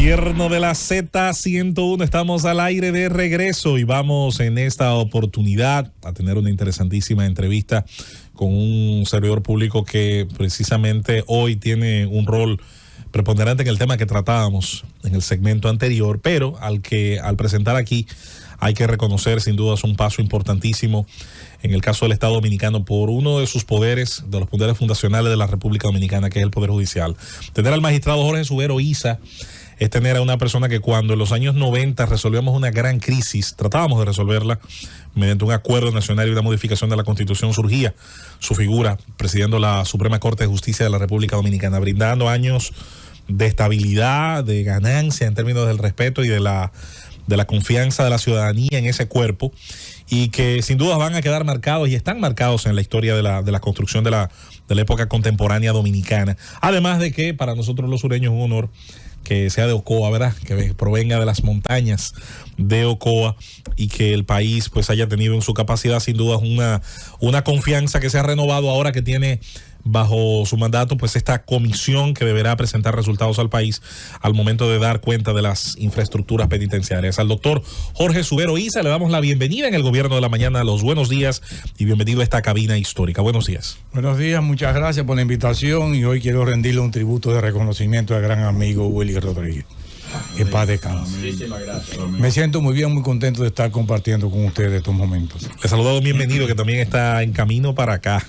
Gobierno de la Z101, estamos al aire de regreso y vamos en esta oportunidad a tener una interesantísima entrevista con un servidor público que precisamente hoy tiene un rol preponderante en el tema que tratábamos en el segmento anterior, pero al presentar aquí hay que reconocer sin duda es un paso importantísimo en el caso del Estado Dominicano por uno de sus poderes, de los poderes fundacionales de la República Dominicana, que es el Poder Judicial. Tener al magistrado Jorge Subero Isa es tener a una persona que cuando en los años 90 resolvíamos una gran crisis, tratábamos de resolverla mediante un acuerdo nacional y una modificación de la Constitución, surgía su figura presidiendo la Suprema Corte de Justicia de la República Dominicana, brindando años de estabilidad, de ganancia en términos del respeto y de la confianza de la ciudadanía en ese cuerpo, y que sin duda van a quedar marcados y están marcados en la historia de la construcción de la época contemporánea dominicana. Además de que para nosotros los sureños es un honor que sea de Ocoa, ¿verdad? Que provenga de las montañas de Ocoa y que el país pues haya tenido en su capacidad sin duda una confianza que se ha renovado ahora que tiene bajo su mandato pues esta comisión que deberá presentar resultados al país al momento de dar cuenta de las infraestructuras penitenciarias. Al doctor Jorge Subero Isa le damos la bienvenida en el Gobierno de la Mañana, los buenos días y bienvenido a esta cabina histórica. Buenos días. Buenos días, muchas gracias por la invitación y hoy quiero rendirle un tributo de reconocimiento al gran amigo Willy Rodríguez. Que paz descanse. Muchísimas gracias. Me siento muy bien, muy contento de estar compartiendo con ustedes estos momentos. Le saludo a don Bienvenido, que también está en camino para acá.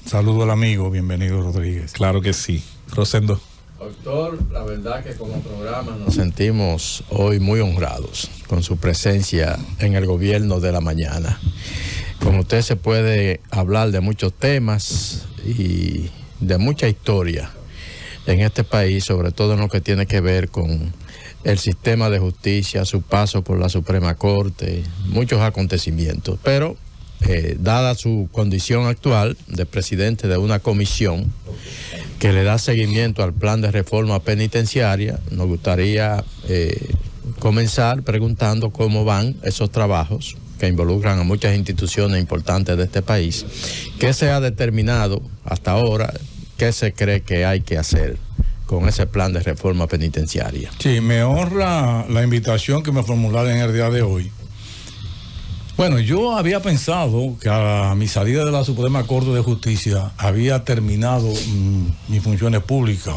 Saludo al amigo Bienvenido Rodríguez. Claro que sí. Rosendo. Doctor, la verdad que como programa nos sentimos hoy muy honrados con su presencia en el Gobierno de la Mañana. Con usted se puede hablar de muchos temas y de mucha historia en este país, sobre todo en lo que tiene que ver con el sistema de justicia, su paso por la Suprema Corte, muchos acontecimientos. Pero, dada su condición actual de presidente de una comisión que le da seguimiento al plan de reforma penitenciaria, nos gustaría comenzar preguntando cómo van esos trabajos que involucran a muchas instituciones importantes de este país. ¿Qué se ha determinado hasta ahora? ¿Qué se cree que hay que hacer con ese plan de reforma penitenciaria? Sí, me honra la invitación que me formularon en el día de hoy. Bueno, yo había pensado que a mi salida de la Suprema Corte de Justicia había terminado mis funciones públicas.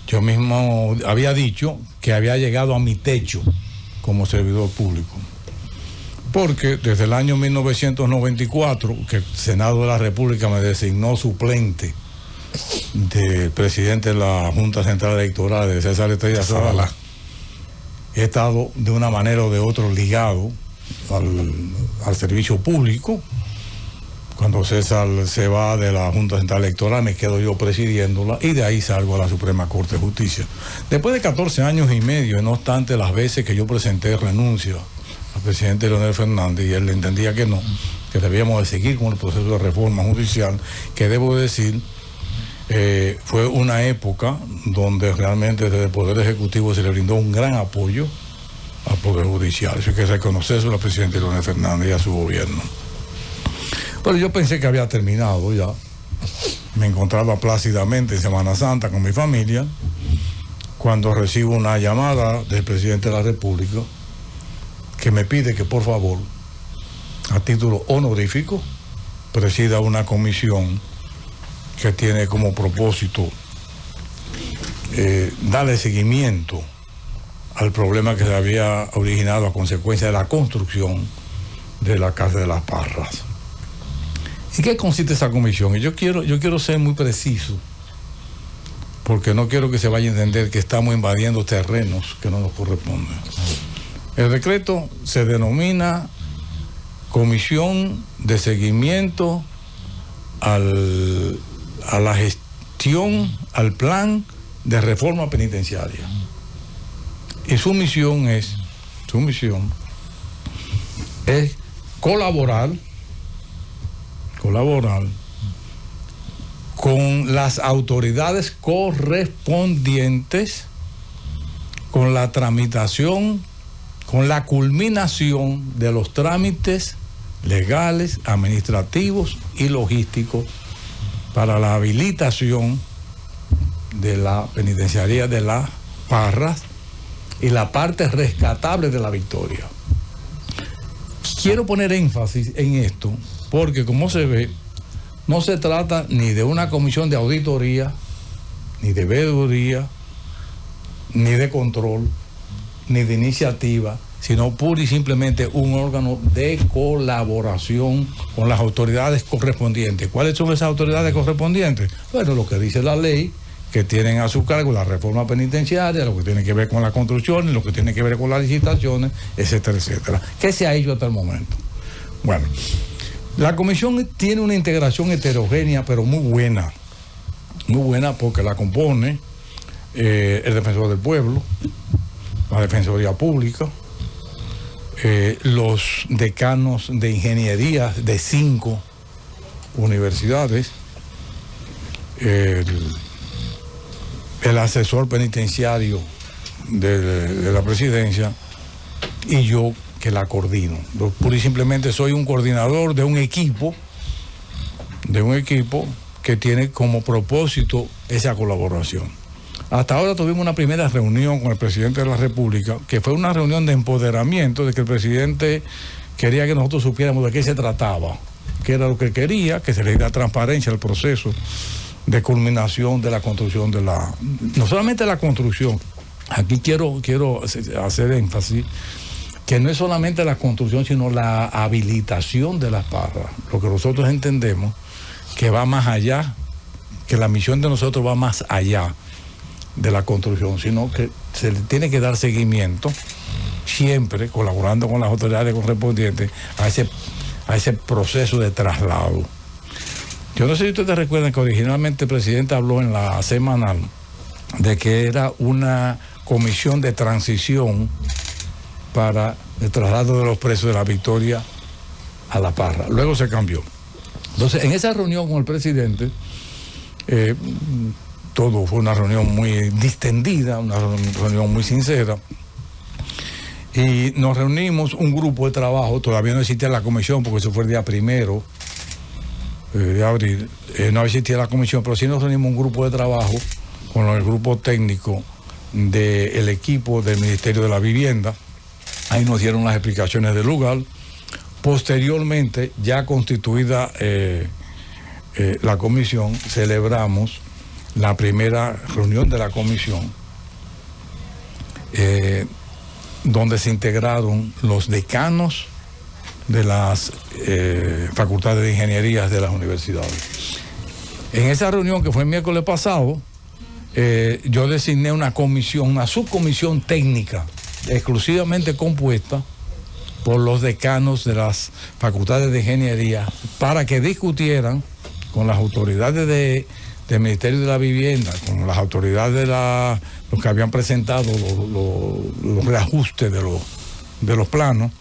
Yo mismo había dicho que había llegado a mi techo como servidor público. Porque desde el año 1994, que el Senado de la República me designó suplente del presidente de la Junta Central Electoral, de César Estrella Zavala, he estado de una manera o de otra ligado al servicio público. Cuando César se va de la Junta Central Electoral, me quedo yo presidiéndola y de ahí salgo a la Suprema Corte de Justicia. Después de 14 años y medio, no obstante las veces que yo presenté renuncia al presidente Leonel Fernández y él entendía que no, que debíamos de seguir con el proceso de reforma judicial, que debo decir, fue una época donde realmente desde el Poder Ejecutivo se le brindó un gran apoyo al Poder Judicial. Eso hay que reconocerse al presidente Leonel Fernández y a su gobierno. Pero yo pensé que había terminado ya. Me encontraba plácidamente en Semana Santa con mi familia cuando recibo una llamada del presidente de la República que me pide que por favor, a título honorífico, presida una comisión que tiene como propósito darle seguimiento al problema que se había originado a consecuencia de la construcción de la Casa de las Parras. ¿Y qué consiste esa comisión? Y yo quiero ser muy preciso, porque no quiero que se vaya a entender que estamos invadiendo terrenos que no nos corresponden. El decreto se denomina Comisión de Seguimiento a la gestión, al plan de reforma penitenciaria. Y su misión es colaborar con las autoridades correspondientes con la tramitación, con la culminación de los trámites legales, administrativos y logísticos para la habilitación de la penitenciaría de Las Parras y la parte rescatable de la victoria. Quiero poner énfasis en esto porque, como se ve, no se trata ni de una comisión de auditoría, ni de veeduría, ni de control, ni de iniciativa, sino pura y simplemente un órgano de colaboración con las autoridades correspondientes. ¿Cuáles son esas autoridades correspondientes? Bueno, lo que dice la ley, que tienen a su cargo la reforma penitenciaria, lo que tiene que ver con la construcción, lo que tiene que ver con las licitaciones, etcétera, etcétera. ¿Qué se ha hecho hasta el momento? Bueno, la comisión tiene una integración heterogénea, pero muy buena porque la compone el defensor del pueblo, la Defensoría Pública, los decanos de ingeniería de 5 universidades, el asesor penitenciario de la presidencia y yo, que la coordino. Yo pura y simplemente soy un coordinador de un equipo que tiene como propósito esa colaboración. Hasta ahora tuvimos una primera reunión con el presidente de la República, que fue una reunión de empoderamiento, de que el presidente quería que nosotros supiéramos de qué se trataba, qué era lo que quería, que se le diera transparencia al proceso de culminación de la construcción no solamente la construcción, aquí quiero hacer énfasis, que no es solamente la construcción, sino la habilitación de las parras. Lo que nosotros entendemos que va más allá, que la misión de nosotros va más allá de la construcción, sino que se le tiene que dar seguimiento, siempre colaborando con las autoridades correspondientes, a ese proceso de traslado. Yo no sé si ustedes recuerdan que originalmente el presidente habló en la semanal de que era una comisión de transición para el traslado de los presos de la Victoria a La Parra. Luego se cambió. Entonces, en esa reunión con el presidente, todo fue una reunión muy distendida, una reunión muy sincera. Y nos reunimos un grupo de trabajo, todavía no existía la comisión porque eso fue el día 1 de abril, no existía la comisión, pero sí nos reunimos un grupo de trabajo con el grupo técnico del equipo del Ministerio de la Vivienda. Ahí nos dieron las explicaciones del lugar. Posteriormente, ya constituida la comisión, celebramos la primera reunión de la comisión, donde se integraron los decanos de las facultades de ingeniería de las universidades. En esa reunión, que fue el miércoles pasado, yo designé una comisión, una subcomisión técnica exclusivamente compuesta por los decanos de las facultades de ingeniería para que discutieran con las autoridades del Ministerio de la Vivienda, con las autoridades de los que habían presentado los reajustes de los planos,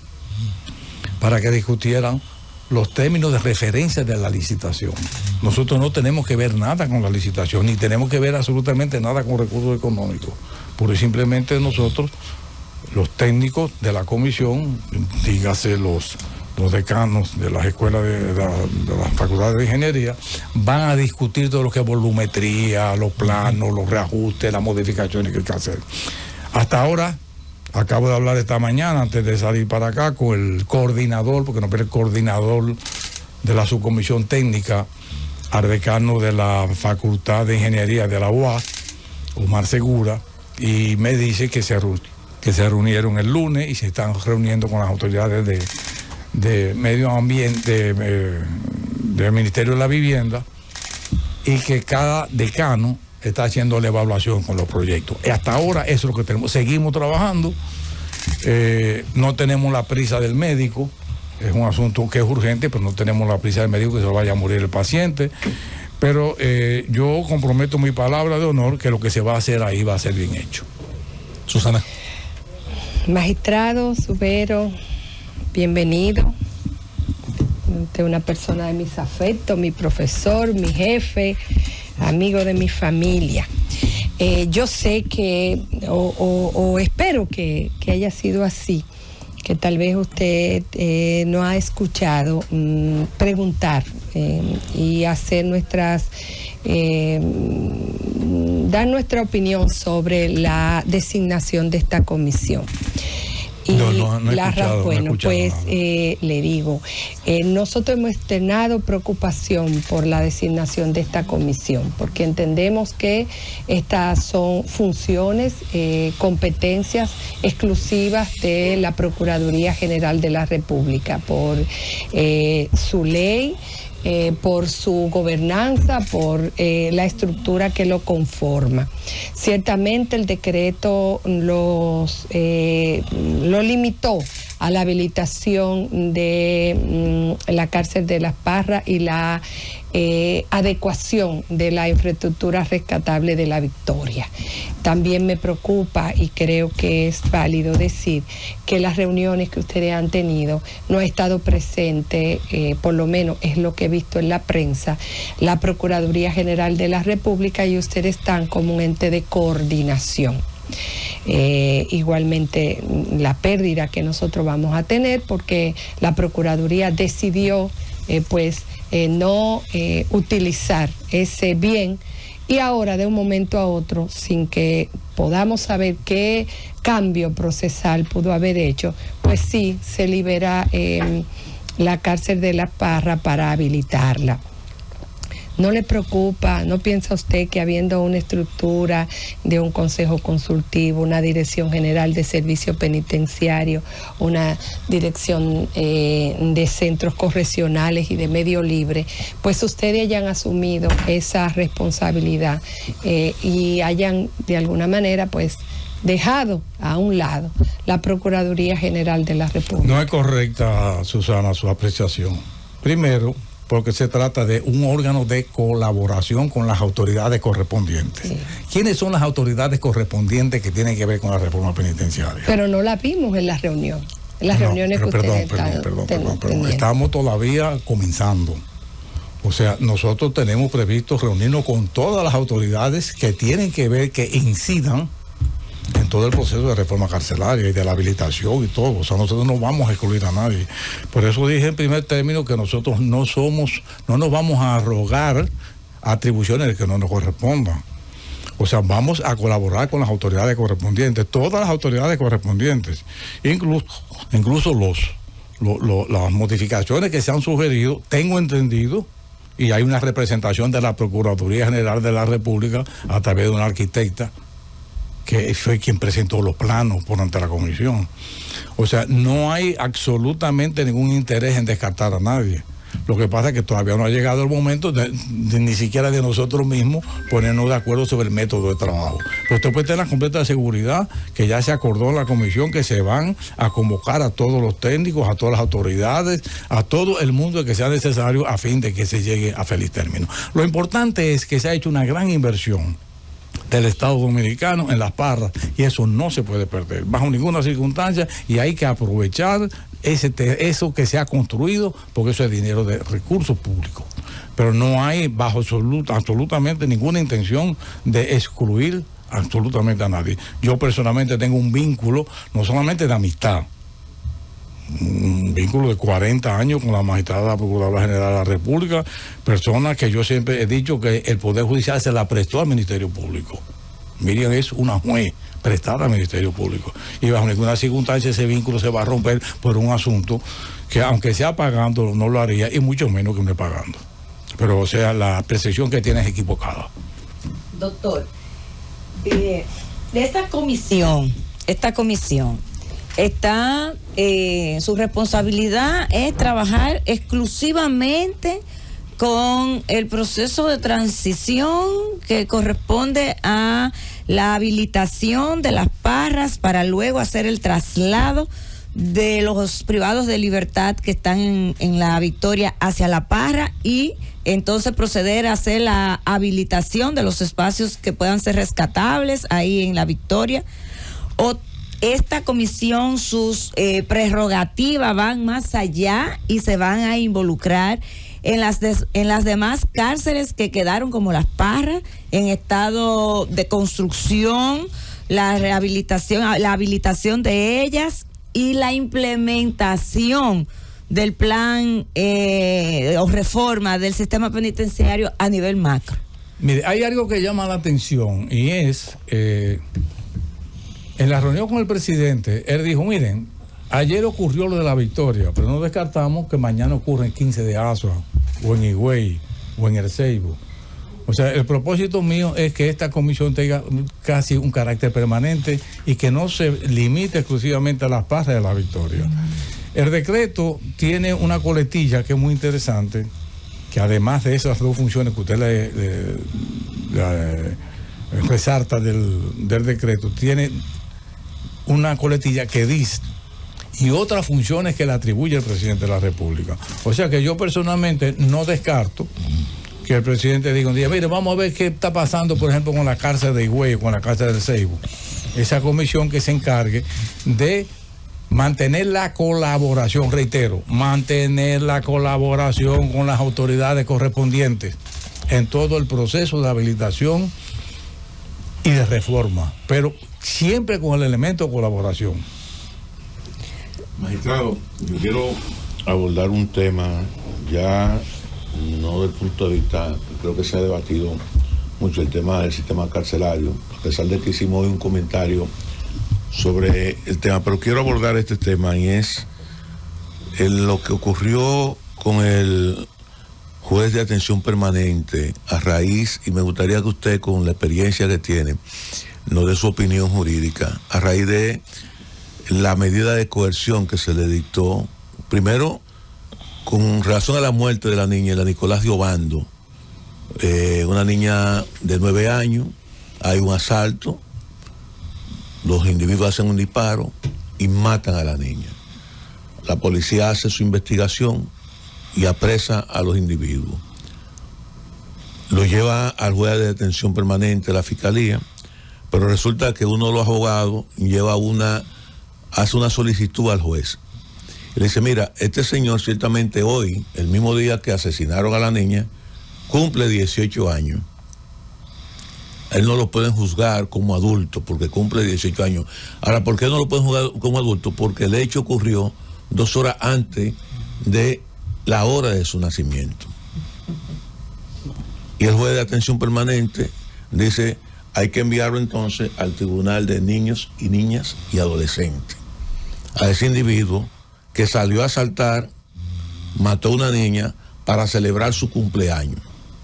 para que discutieran los términos de referencia de la licitación. Nosotros no tenemos que ver nada con la licitación, ni tenemos que ver absolutamente nada con recursos económicos. Pura y simplemente nosotros, los técnicos de la comisión, dígase los decanos de las escuelas de las facultades de ingeniería, van a discutir todo lo que es volumetría, los planos, los reajustes, las modificaciones que hay que hacer. Hasta ahora, acabo de hablar esta mañana, antes de salir para acá, con el coordinador, porque no, pero el coordinador de la subcomisión técnica, al decano de la Facultad de Ingeniería de la UAS, Omar Segura, y me dice que se reunieron el lunes y se están reuniendo con las autoridades de medio ambiente, del Ministerio de la Vivienda, y que cada decano está haciendo la evaluación con los proyectos. Y hasta ahora eso es lo que tenemos. Seguimos trabajando, no tenemos la prisa del médico, es un asunto que es urgente, pero no tenemos la prisa del médico que se vaya a morir el paciente. Pero yo comprometo mi palabra de honor que lo que se va a hacer ahí va a ser bien hecho. Susana. Magistrado Subero, bienvenido. Usted es una persona de mis afectos, mi profesor, mi jefe, amigo de mi familia. Yo sé que, o espero que haya sido así, que tal vez usted no ha escuchado preguntar y hacer nuestras dar nuestra opinión sobre la designación de esta comisión. Y le digo, nosotros hemos externado preocupación por la designación de esta comisión, porque entendemos que estas son funciones, competencias exclusivas de la Procuraduría General de la República, por su ley, por su gobernanza, por la estructura que lo conforma. Ciertamente el decreto lo limitó a la habilitación de la cárcel de Las Parras y la adecuación de la infraestructura rescatable de La Victoria. También me preocupa, y creo que es válido decir, que las reuniones que ustedes han tenido no ha estado presente, por lo menos es lo que he visto en la prensa, la Procuraduría General de la República, y ustedes están como un ente de coordinación. Igualmente la pérdida que nosotros vamos a tener, porque la Procuraduría decidió no utilizar ese bien, y ahora de un momento a otro, sin que podamos saber qué cambio procesal pudo haber hecho, pues sí se libera la cárcel de Las Parras para habilitarla. ¿No le preocupa, no piensa usted que habiendo una estructura de un consejo consultivo, una dirección general de servicio penitenciario, una dirección de centros correccionales y de medio libre, pues ustedes hayan asumido esa responsabilidad y hayan de alguna manera pues dejado a un lado la Procuraduría General de la República? No es correcta, Susana, su apreciación. Primero, porque se trata de un órgano de colaboración con las autoridades correspondientes. Sí. ¿Quiénes son las autoridades correspondientes que tienen que ver con la reforma penitenciaria? Pero no la vimos en la reunión, en las reuniones que ustedes Perdón. Estamos todavía comenzando. O sea, nosotros tenemos previsto reunirnos con todas las autoridades que tienen que ver, que incidan en todo el proceso de reforma carcelaria y de la habilitación y todo. O sea, nosotros no vamos a excluir a nadie. Por eso dije en primer término que nosotros no nos vamos a arrogar atribuciones que no nos correspondan. O sea, vamos a colaborar con las autoridades correspondientes, todas las autoridades correspondientes, incluso las modificaciones que se han sugerido, tengo entendido, y hay una representación de la Procuraduría General de la República a través de una arquitecta, que fue quien presentó los planos por ante la comisión. O sea, no hay absolutamente ningún interés en descartar a nadie. Lo que pasa es que todavía no ha llegado el momento de ni siquiera de nosotros mismos ponernos de acuerdo sobre el método de trabajo. Pero usted puede tener la completa seguridad que ya se acordó en la comisión que se van a convocar a todos los técnicos, a todas las autoridades, a todo el mundo que sea necesario a fin de que se llegue a feliz término. Lo importante es que se ha hecho una gran inversión del Estado Dominicano en Las Parras, y eso no se puede perder bajo ninguna circunstancia, y hay que aprovechar eso que se ha construido, porque eso es dinero de recursos públicos. Pero no hay bajo absolutamente ninguna intención de excluir absolutamente a nadie. Yo personalmente tengo un vínculo no solamente de amistad, un vínculo de 40 años con la magistrada Procuradora General de la República, persona que yo siempre he dicho que el Poder Judicial se la prestó al Ministerio Público. Miriam es una juez prestada al Ministerio Público, y bajo ninguna circunstancia ese vínculo se va a romper por un asunto que, aunque sea pagando, no lo haría, y mucho menos que me pagando. Pero, o sea, la percepción que tiene es equivocada. Doctor, de esta comisión está, su responsabilidad es trabajar exclusivamente con el proceso de transición que corresponde a la habilitación de Las Parras para luego hacer el traslado de los privados de libertad que están en La Victoria hacia La Parra, y entonces proceder a hacer la habilitación de los espacios que puedan ser rescatables ahí en La Victoria. O esta comisión, sus prerrogativas van más allá y se van a involucrar en las demás cárceles que quedaron como Las Parras en estado de construcción, la rehabilitación, la habilitación de ellas y la implementación del plan o reforma del sistema penitenciario a nivel macro. Mire, hay algo que llama la atención y es, en la reunión con el presidente, él dijo, miren, ayer ocurrió lo de la Victoria, pero no descartamos que mañana ocurra en 15 de Asua, o en Higüey, o en El Ceibo. O sea, el propósito mío es que esta comisión tenga casi un carácter permanente y que no se limite exclusivamente a las plazas de la Victoria. El decreto tiene una coletilla que es muy interesante, que además de esas dos funciones que usted le resalta del decreto, tiene una coletilla que dice y otras funciones que le atribuye el presidente de la República. O sea que yo personalmente no descarto que el presidente diga un día, mire, vamos a ver qué está pasando, por ejemplo, con la cárcel de Higüey o con la cárcel del Ceibo. Esa comisión que se encargue de mantener la colaboración, reitero, mantener la colaboración con las autoridades correspondientes en todo el proceso de habilitación y de reforma, pero siempre con el elemento de colaboración. Magistrado, yo quiero abordar un tema ya no del punto de vista, creo que se ha debatido mucho el tema del sistema carcelario, a pesar de que hicimos hoy un comentario sobre el tema, pero quiero abordar este tema y es lo que ocurrió con el juez de atención permanente a raíz, y me gustaría que usted con la experiencia que tiene nos dé su opinión jurídica, a raíz de la medida de coerción que se le dictó, primero con razón a la muerte de la niña, la Nicolás de Obando, una niña de 9 años, hay un asalto, los individuos hacen un disparo y matan a la niña. La policía hace su investigación y apresa a los individuos. Lo lleva al juez de detención permanente, la fiscalía, pero resulta que uno de los abogados hace una solicitud al juez. Y le dice, mira, este señor ciertamente hoy, el mismo día que asesinaron a la niña, cumple 18 años. Él no lo pueden juzgar como adulto porque cumple 18 años. Ahora, ¿por qué no lo pueden juzgar como adulto? Porque el hecho ocurrió 2 horas antes de la hora de su nacimiento. Y el juez de atención permanente dice, hay que enviarlo entonces al Tribunal de Niños y Niñas y Adolescentes. A ese individuo que salió a asaltar, mató a una niña para celebrar su cumpleaños,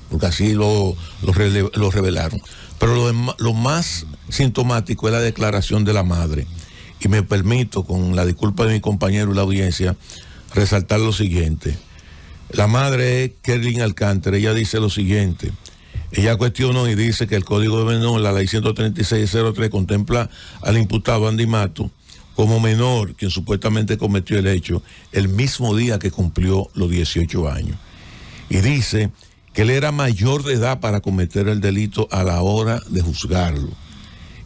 porque así lo revelaron. Pero lo más sintomático es la declaración de la madre. Y me permito, con la disculpa de mi compañero y la audiencia, resaltar lo siguiente. La madre es Kerlin Alcántara, ella dice lo siguiente. Ella cuestionó y dice que el Código de Menor, la ley 136.03, contempla al imputado Andy Mato como menor, quien supuestamente cometió el hecho, el mismo día que cumplió los 18 años. Y dice que él era mayor de edad para cometer el delito a la hora de juzgarlo.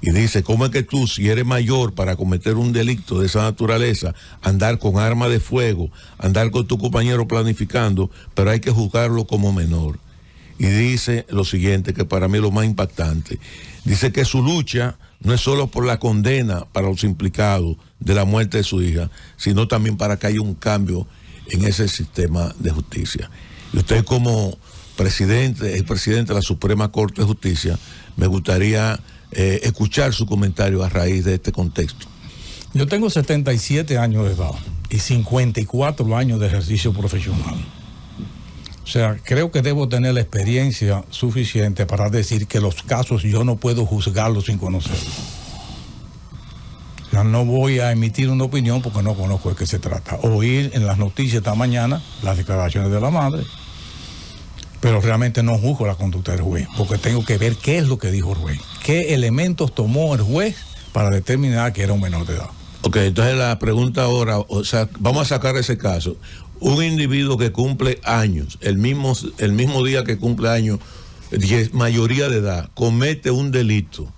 Y dice, ¿cómo es que tú, si eres mayor para cometer un delito de esa naturaleza, andar con arma de fuego, andar con tu compañero planificando, pero hay que juzgarlo como menor? Y dice lo siguiente, que para mí es lo más impactante. Dice que su lucha no es solo por la condena para los implicados de la muerte de su hija, sino también para que haya un cambio en ese sistema de justicia. Y usted como el presidente de la Suprema Corte de Justicia, me gustaría escuchar su comentario a raíz de este contexto. Yo tengo 77 años de edad y 54 años de ejercicio profesional. O sea, creo que debo tener la experiencia suficiente para decir que los casos yo no puedo juzgarlos sin conocerlos. O sea, no voy a emitir una opinión porque no conozco de qué se trata. Oír en las noticias esta mañana las declaraciones de la madre, pero realmente no juzgo la conducta del juez, porque tengo que ver qué es lo que dijo el juez, qué elementos tomó el juez para determinar que era un menor de edad. Ok, entonces la pregunta ahora, o sea, vamos a sacar ese caso. Un individuo que cumple años, el mismo día que cumple años, mayoría de edad, comete un delito.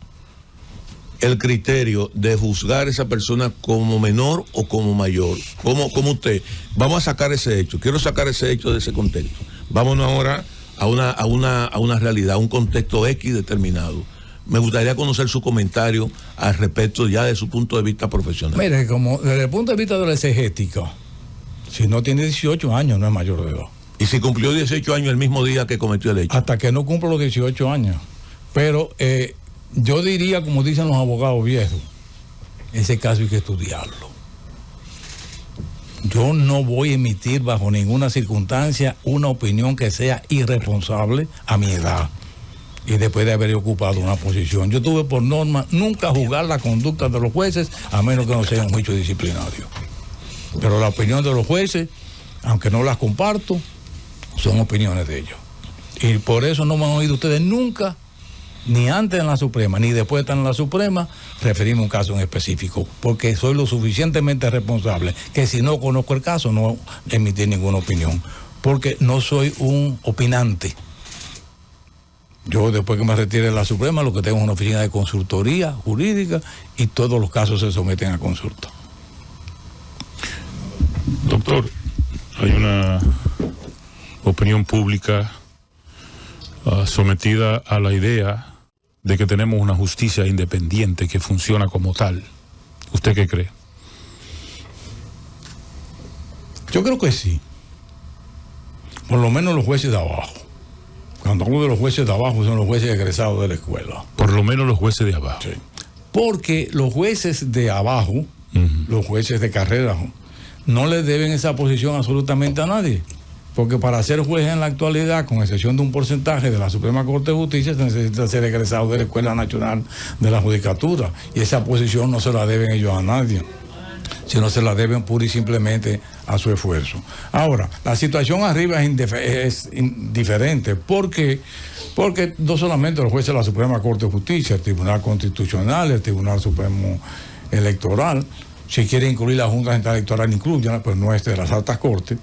El criterio de juzgar a esa persona como menor o como mayor, como usted. Vamos a sacar ese hecho. Quiero sacar ese hecho de ese contexto. Vámonos ahora a una realidad, a un contexto X determinado. Me gustaría conocer su comentario al respecto ya de su punto de vista profesional. Mire, como desde el punto de vista de la exegética, si no tiene 18 años no es mayor de edad. Y si cumplió 18 años el mismo día que cometió el hecho. Hasta que no cumpla los 18 años. Pero yo diría, como dicen los abogados viejos, ese caso hay que estudiarlo. Yo no voy a emitir bajo ninguna circunstancia una opinión que sea irresponsable a mi edad y después de haber ocupado una posición. Yo tuve por norma nunca juzgar la conducta de los jueces a menos que no sea un juicio disciplinario. Pero la opinión de los jueces, aunque no las comparto, son opiniones de ellos. Y por eso no me han oído ustedes nunca, ni antes en la Suprema, ni después de estar en la Suprema, referirme a un caso en específico, porque soy lo suficientemente responsable que si no conozco el caso no emitir ninguna opinión, porque no soy un opinante. Yo después que me retire de la Suprema lo que tengo es una oficina de consultoría jurídica y todos los casos se someten a consulta. Doctor, hay una opinión pública sometida a la idea de que tenemos una justicia independiente que funciona como tal. ¿Usted qué cree? Yo creo que sí. Por lo menos los jueces de abajo. Cuando hablo de los jueces de abajo son los jueces egresados de la escuela. Por lo menos los jueces de abajo. Sí. Porque los jueces de abajo, los jueces de carrera, no le deben esa posición absolutamente a nadie. Porque para ser juez en la actualidad, con excepción de un porcentaje de la Suprema Corte de Justicia, se necesita ser egresado de la Escuela Nacional de la Judicatura. Y esa posición no se la deben ellos a nadie, sino se la deben pura y simplemente a su esfuerzo. Ahora, la situación arriba es diferente. ¿Por qué? Porque no solamente los jueces de la Suprema Corte de Justicia, el Tribunal Constitucional, el Tribunal Supremo Electoral, si quiere incluir la Junta Central Electoral, incluya, pues no es de las altas cortes,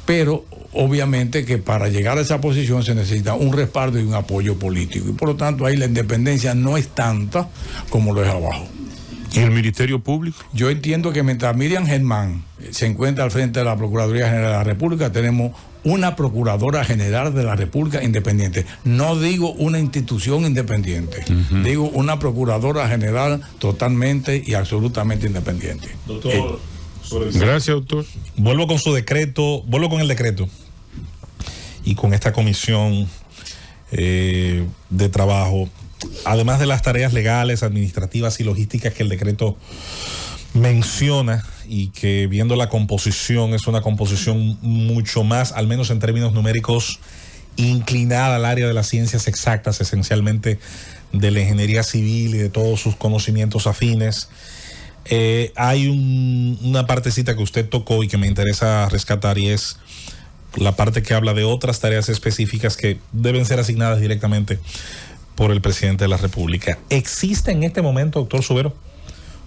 pero obviamente que para llegar a esa posición se necesita un respaldo y un apoyo político. Y por lo tanto ahí la independencia no es tanta como lo es abajo. ¿Y el Ministerio Público? Yo entiendo que mientras Miriam Germán se encuentra al frente de la Procuraduría General de la República, tenemos una Procuradora General de la República independiente. No digo una institución independiente, digo una Procuradora General totalmente y absolutamente independiente. Doctor, gracias, doctor. Vuelvo con el decreto y con esta comisión de trabajo. Además de las tareas legales, administrativas y logísticas que el decreto menciona y que viendo la composición es una composición mucho más, al menos en términos numéricos, inclinada al área de las ciencias exactas, esencialmente de la ingeniería civil y de todos sus conocimientos afines. Hay una partecita que usted tocó y que me interesa rescatar y es la parte que habla de otras tareas específicas que deben ser asignadas directamente por el presidente de la República. ¿Existe en este momento, doctor Subero,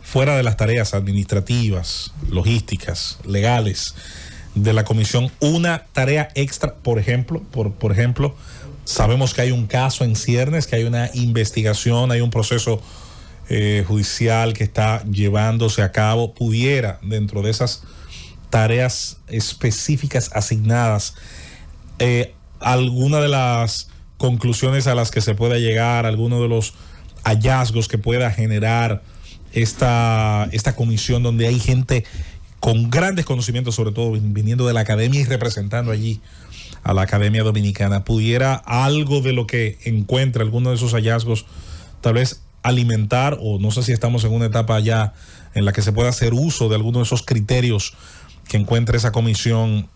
fuera de las tareas administrativas, logísticas, legales de la comisión, una tarea extra? Por ejemplo, sabemos que hay un caso en ciernes, que hay una investigación, hay un proceso judicial que está llevándose a cabo. Pudiera, dentro de esas tareas específicas asignadas, alguna de las conclusiones a las que se pueda llegar, alguno de los hallazgos que pueda generar esta comisión, donde hay gente con grandes conocimientos, sobre todo viniendo de la academia y representando allí a la Academia Dominicana, pudiera algo de lo que encuentre, alguno de esos hallazgos, tal vez alimentar, o no sé si estamos en una etapa ya en la que se pueda hacer uso de alguno de esos criterios que encuentre esa comisión,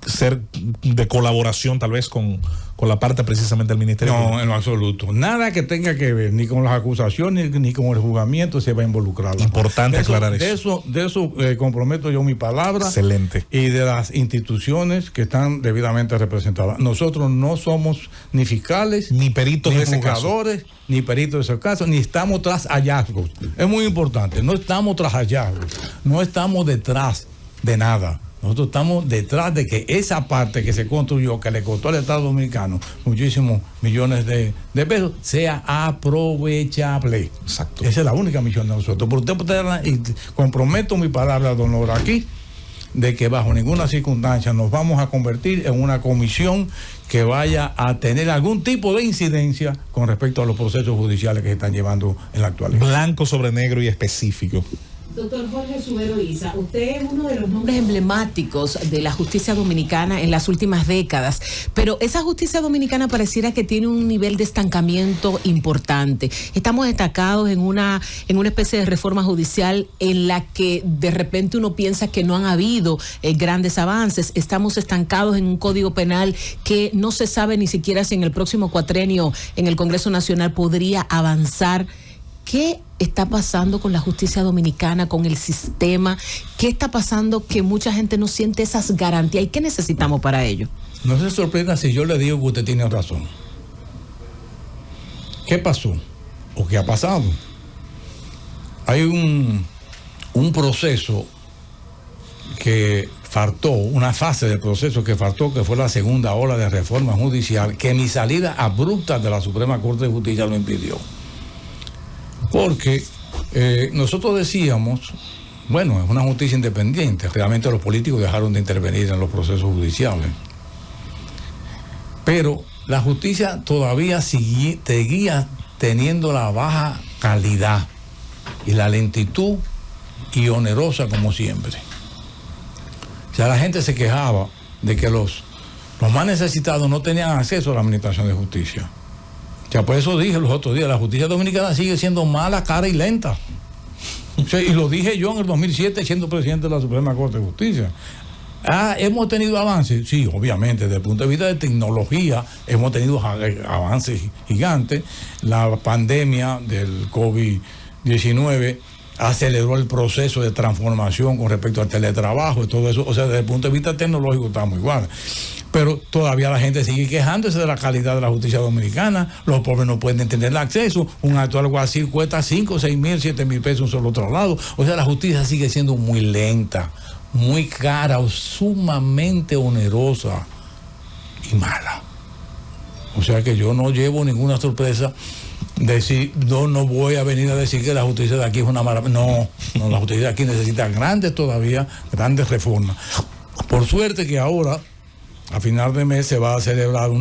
ser de colaboración tal vez con la parte precisamente del Ministerio? No, en lo absoluto. Nada que tenga que ver ni con las acusaciones ni con el juzgamiento se va a involucrar. Importante aclarar eso. De eso comprometo yo mi palabra. Excelente. Y de las instituciones que están debidamente representadas. Nosotros no somos ni fiscales, ni peritos ni de ese juzgadores, caso, ni peritos de ese caso, ni estamos tras hallazgos. Es muy importante. No estamos tras hallazgos. No estamos detrás de nada. Nosotros estamos detrás de que esa parte que se construyó, que le costó al Estado Dominicano muchísimos millones de pesos, sea aprovechable. Exacto. Esa es la única misión de nosotros. Por usted y comprometo mi palabra de honor aquí, de que bajo ninguna circunstancia nos vamos a convertir en una comisión que vaya a tener algún tipo de incidencia con respecto a los procesos judiciales que se están llevando en la actualidad. Blanco sobre negro y específico. Doctor Jorge Subero Isa, usted es uno de los nombres emblemáticos de la justicia dominicana en las últimas décadas, pero esa justicia dominicana pareciera que tiene un nivel de estancamiento importante. Estamos destacados en una especie de reforma judicial en la que de repente uno piensa que no han habido grandes avances. Estamos estancados en un código penal que no se sabe ni siquiera si en el próximo cuatrenio en el Congreso Nacional podría avanzar. ¿Qué está pasando con la justicia dominicana, con el sistema? ¿Qué está pasando que mucha gente no siente esas garantías? ¿Y qué necesitamos para ello? No se sorprenda si yo le digo que usted tiene razón. ¿Qué pasó? ¿O qué ha pasado? Hay un proceso que faltó, una fase del proceso que faltó, que fue la segunda ola de reforma judicial, que mi salida abrupta de la Suprema Corte de Justicia lo impidió. Porque nosotros decíamos, bueno, es una justicia independiente, realmente los políticos dejaron de intervenir en los procesos judiciales. Pero la justicia todavía seguía teniendo la baja calidad y la lentitud y onerosa como siempre. O sea, la gente se quejaba de que los más necesitados no tenían acceso a la administración de justicia. O sea, por eso dije los otros días, la justicia dominicana sigue siendo mala, cara y lenta. O sea, y lo dije yo en el 2007 siendo presidente de la Suprema Corte de Justicia. ¿Hemos tenido avances? Sí, obviamente, desde el punto de vista de tecnología hemos tenido avances gigantes. La pandemia del COVID-19 aceleró el proceso de transformación con respecto al teletrabajo y todo eso. O sea, desde el punto de vista tecnológico estamos igual. Pero todavía la gente sigue quejándose de la calidad de la justicia dominicana. Los pobres no pueden tener el acceso. Un actual alguacil cuesta 5, 6 mil, 7 mil pesos un solo traslado. O sea, la justicia sigue siendo muy lenta, muy cara, o sumamente onerosa y mala. O sea que yo no llevo ninguna sorpresa decir, no voy a venir a decir que la justicia de aquí es una maravilla. No, la justicia de aquí necesita grandes reformas. Por suerte que ahora, a final de mes, se va a celebrar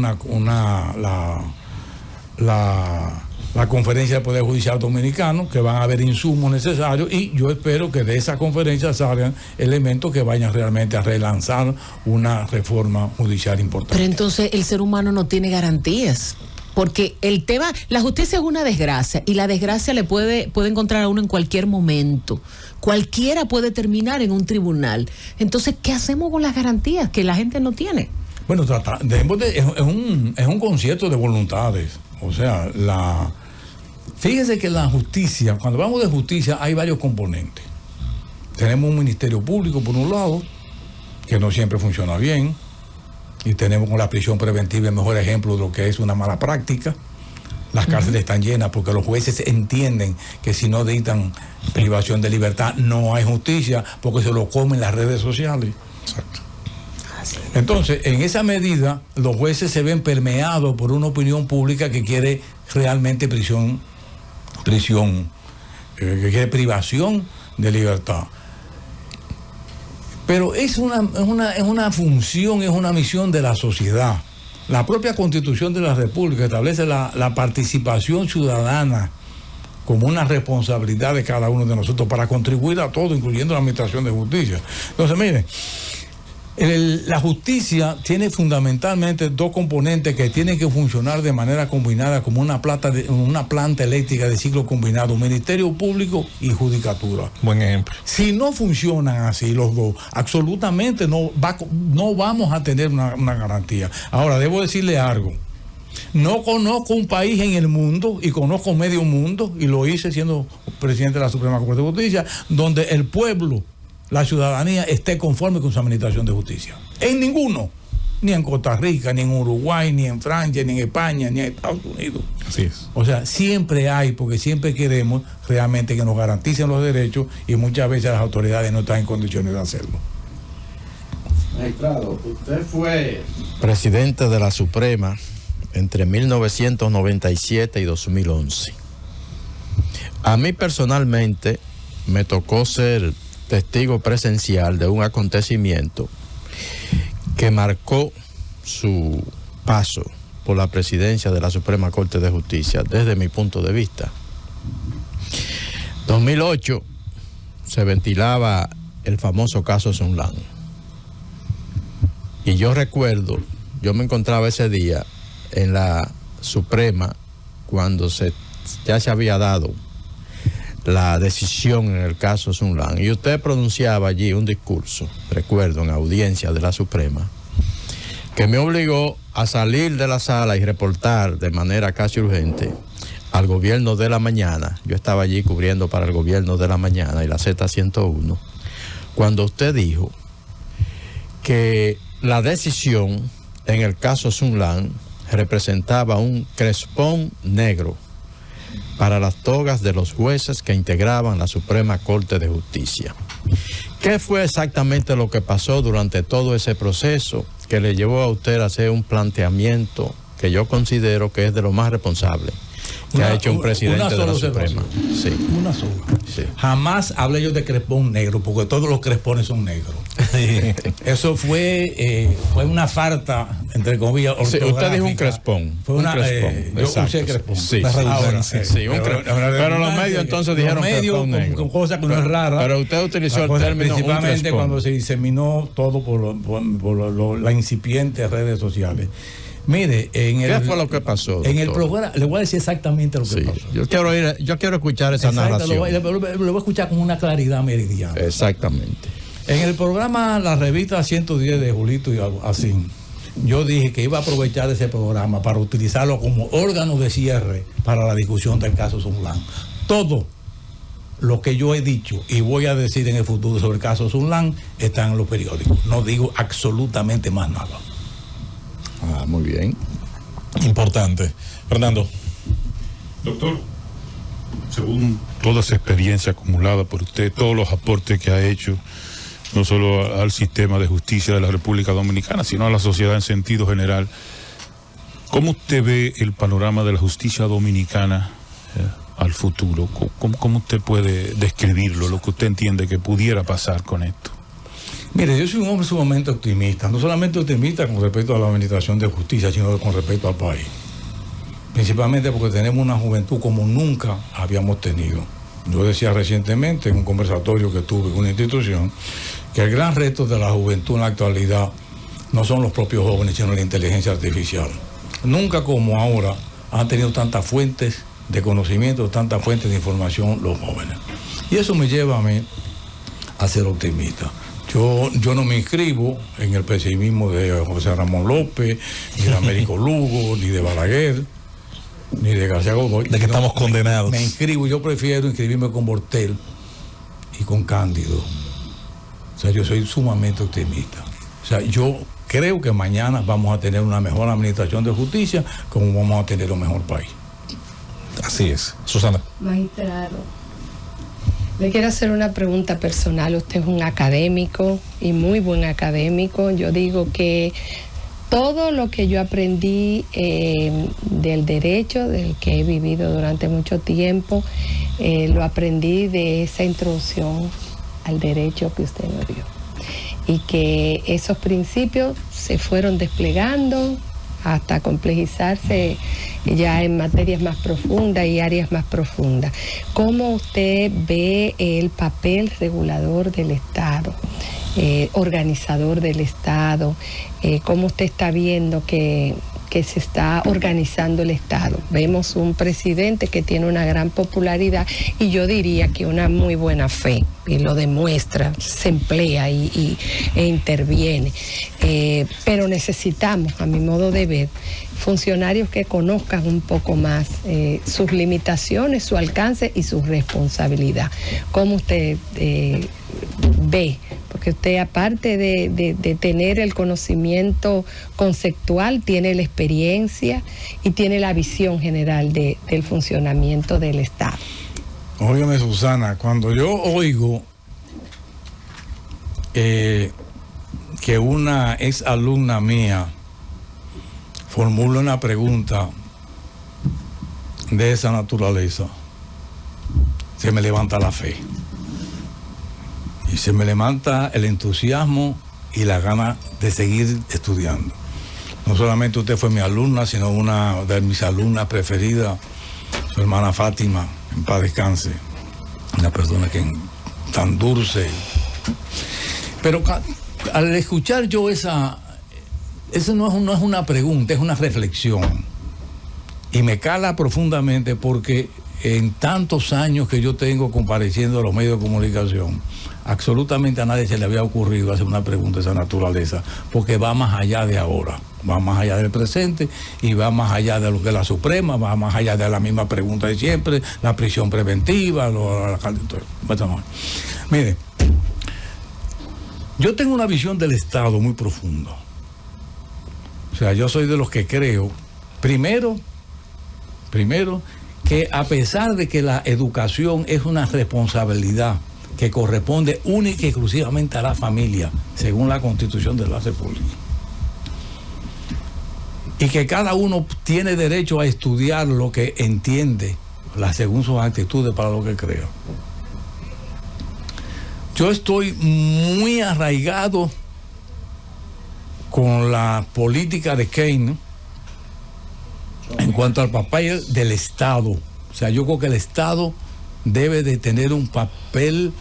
la conferencia del Poder Judicial Dominicano, que van a haber insumos necesarios, y yo espero que de esa conferencia salgan elementos que vayan realmente a relanzar una reforma judicial importante. Pero entonces el ser humano no tiene garantías, porque el tema, la justicia es una desgracia, y la desgracia le puede encontrar a uno en cualquier momento. Cualquiera puede terminar en un tribunal. Entonces, ¿qué hacemos con las garantías que la gente no tiene? Bueno, es un concierto de voluntades. O sea, fíjese que la justicia, cuando hablamos de justicia, hay varios componentes. Tenemos un ministerio público, por un lado, que no siempre funciona bien, y tenemos con la prisión preventiva el mejor ejemplo de lo que es una mala práctica. Las cárceles están llenas porque los jueces entienden que si no dictan privación de libertad no hay justicia, porque se lo comen las redes sociales. Exacto. Entonces, en esa medida, los jueces se ven permeados por una opinión pública que quiere realmente que quiere privación de libertad. Pero es una función, es una misión de la sociedad. La propia Constitución de la República establece la participación ciudadana como una responsabilidad de cada uno de nosotros para contribuir a todo, incluyendo la administración de justicia. Entonces, miren, la justicia tiene fundamentalmente dos componentes que tienen que funcionar de manera combinada como una planta eléctrica de ciclo combinado, Ministerio Público y Judicatura. Buen ejemplo. Si no funcionan así los dos, absolutamente no vamos a tener una garantía. Ahora, debo decirle algo. No conozco un país en el mundo, y conozco medio mundo, y lo hice siendo presidente de la Suprema Corte de Justicia, donde el pueblo, la ciudadanía, esté conforme con su administración de justicia. En ninguno. Ni en Costa Rica, ni en Uruguay, ni en Francia, ni en España, ni en Estados Unidos. Así es. O sea, siempre hay, porque siempre queremos realmente que nos garanticen los derechos, y muchas veces las autoridades no están en condiciones de hacerlo. Magistrado, usted fue presidente de la Suprema entre 1997 y 2011. A mí personalmente me tocó ser testigo presencial de un acontecimiento que marcó su paso por la presidencia de la Suprema Corte de Justicia desde mi punto de vista. 2008 se ventilaba el famoso caso Sunlan. Y yo recuerdo, yo me encontraba ese día en la Suprema cuando ya se había dado la decisión en el caso Sunlan. Y usted pronunciaba allí un discurso, recuerdo, en audiencia de la Suprema, que me obligó a salir de la sala y reportar de manera casi urgente al Gobierno de la Mañana. Yo estaba allí cubriendo para el Gobierno de la Mañana y la Z101, cuando usted dijo que la decisión en el caso Sunlan representaba un crespón negro para las togas de los jueces que integraban la Suprema Corte de Justicia. ¿Qué fue exactamente lo que pasó durante todo ese proceso que le llevó a usted a hacer un planteamiento que yo considero que es de lo más responsable que ha hecho un presidente de la Suprema? Sí. Una sola. Sí. Jamás hablé yo de crespón negro, porque todos los crespones son negros. Eso fue una falta, entre comillas, ortográfica. Sí, usted dijo un crespón. Fue una, yo usé crespón. Sí, sí, pero los medios entonces dijeron crespón negro. Con cosas que no es rara. Pero usted utilizó el término principalmente cuando se diseminó todo por la incipiente redes sociales. Mire, ¿qué fue lo que pasó, doctor? En el programa, le voy a decir exactamente lo que pasó. Yo quiero escuchar esa narración. Lo voy a escuchar con una claridad meridiana. Exactamente. En el programa, la revista 110 de Julito y así, yo dije que iba a aprovechar ese programa para utilizarlo como órgano de cierre para la discusión del caso Sunlan. Todo lo que yo he dicho y voy a decir en el futuro sobre el caso Sunlan está en los periódicos. No digo absolutamente más nada. Muy bien. Importante. Fernando. Doctor, según toda esa experiencia acumulada por usted, todos los aportes que ha hecho, no solo al sistema de justicia de la República Dominicana, sino a la sociedad en sentido general, ¿cómo usted ve el panorama de la justicia dominicana al futuro? ¿Cómo usted puede describirlo, lo que usted entiende que pudiera pasar con esto? Mire, yo soy un hombre sumamente optimista, no solamente optimista con respecto a la administración de justicia, sino con respecto al país. Principalmente porque tenemos una juventud como nunca habíamos tenido. Yo decía recientemente en un conversatorio que tuve en una institución que el gran reto de la juventud en la actualidad no son los propios jóvenes, sino la inteligencia artificial. Nunca como ahora han tenido tantas fuentes de conocimiento, tantas fuentes de información los jóvenes. Y eso me lleva a mí a ser optimista. Yo no me inscribo en el pesimismo de José Ramón López, ni de Américo Lugo, ni de Balaguer, ni de García Godoy. De que estamos condenados. Me inscribo, yo prefiero inscribirme con Bortel y con Cándido. O sea, yo soy sumamente optimista. O sea, yo creo que mañana vamos a tener una mejor administración de justicia, como vamos a tener un mejor país. Así es. Susana. Magistrado, le quiero hacer una pregunta personal. Usted es un académico y muy buen académico. Yo digo que todo lo que yo aprendí del derecho, del que he vivido durante mucho tiempo, lo aprendí de esa introducción al derecho que usted nos dio. Y que esos principios se fueron desplegando hasta complejizarse ya en materias más profundas y áreas más profundas. ¿Cómo usted ve el papel regulador del Estado, organizador del Estado? ¿Cómo usted está viendo que se está organizando el Estado? Vemos un presidente que tiene una gran popularidad y yo diría que una muy buena fe, y lo demuestra, se emplea e interviene. Pero necesitamos, a mi modo de ver, funcionarios que conozcan un poco más sus limitaciones, su alcance y su responsabilidad. ¿Cómo usted ve? Porque usted, aparte de tener el conocimiento conceptual, tiene la experiencia y tiene la visión general del funcionamiento del Estado. Óigame, Susana, cuando yo oigo que una ex alumna mía formula una pregunta de esa naturaleza, se me levanta la fe. Y se me levanta el entusiasmo y la gana de seguir estudiando. No solamente usted fue mi alumna, sino una de mis alumnas preferidas, su hermana Fátima, en paz descanse, una persona que tan dulce. Pero al escuchar yo eso no es una pregunta, es una reflexión. Y me cala profundamente porque en tantos años que yo tengo compareciendo a los medios de comunicación, absolutamente a nadie se le había ocurrido hacer una pregunta de esa naturaleza, porque va más allá de ahora, va más allá del presente y va más allá de lo que es la Suprema, va más allá de la misma pregunta de siempre, la prisión preventiva, Mire, yo tengo una visión del Estado muy profunda. O sea, yo soy de los que creo, primero, que a pesar de que la educación es una responsabilidad que corresponde única y exclusivamente a la familia, según la Constitución de la República, y que cada uno tiene derecho a estudiar lo que entiende, según sus actitudes, para lo que crea. Yo estoy muy arraigado con la política de Keynes en cuanto al papel del Estado. O sea, yo creo que el Estado debe de tener un papel,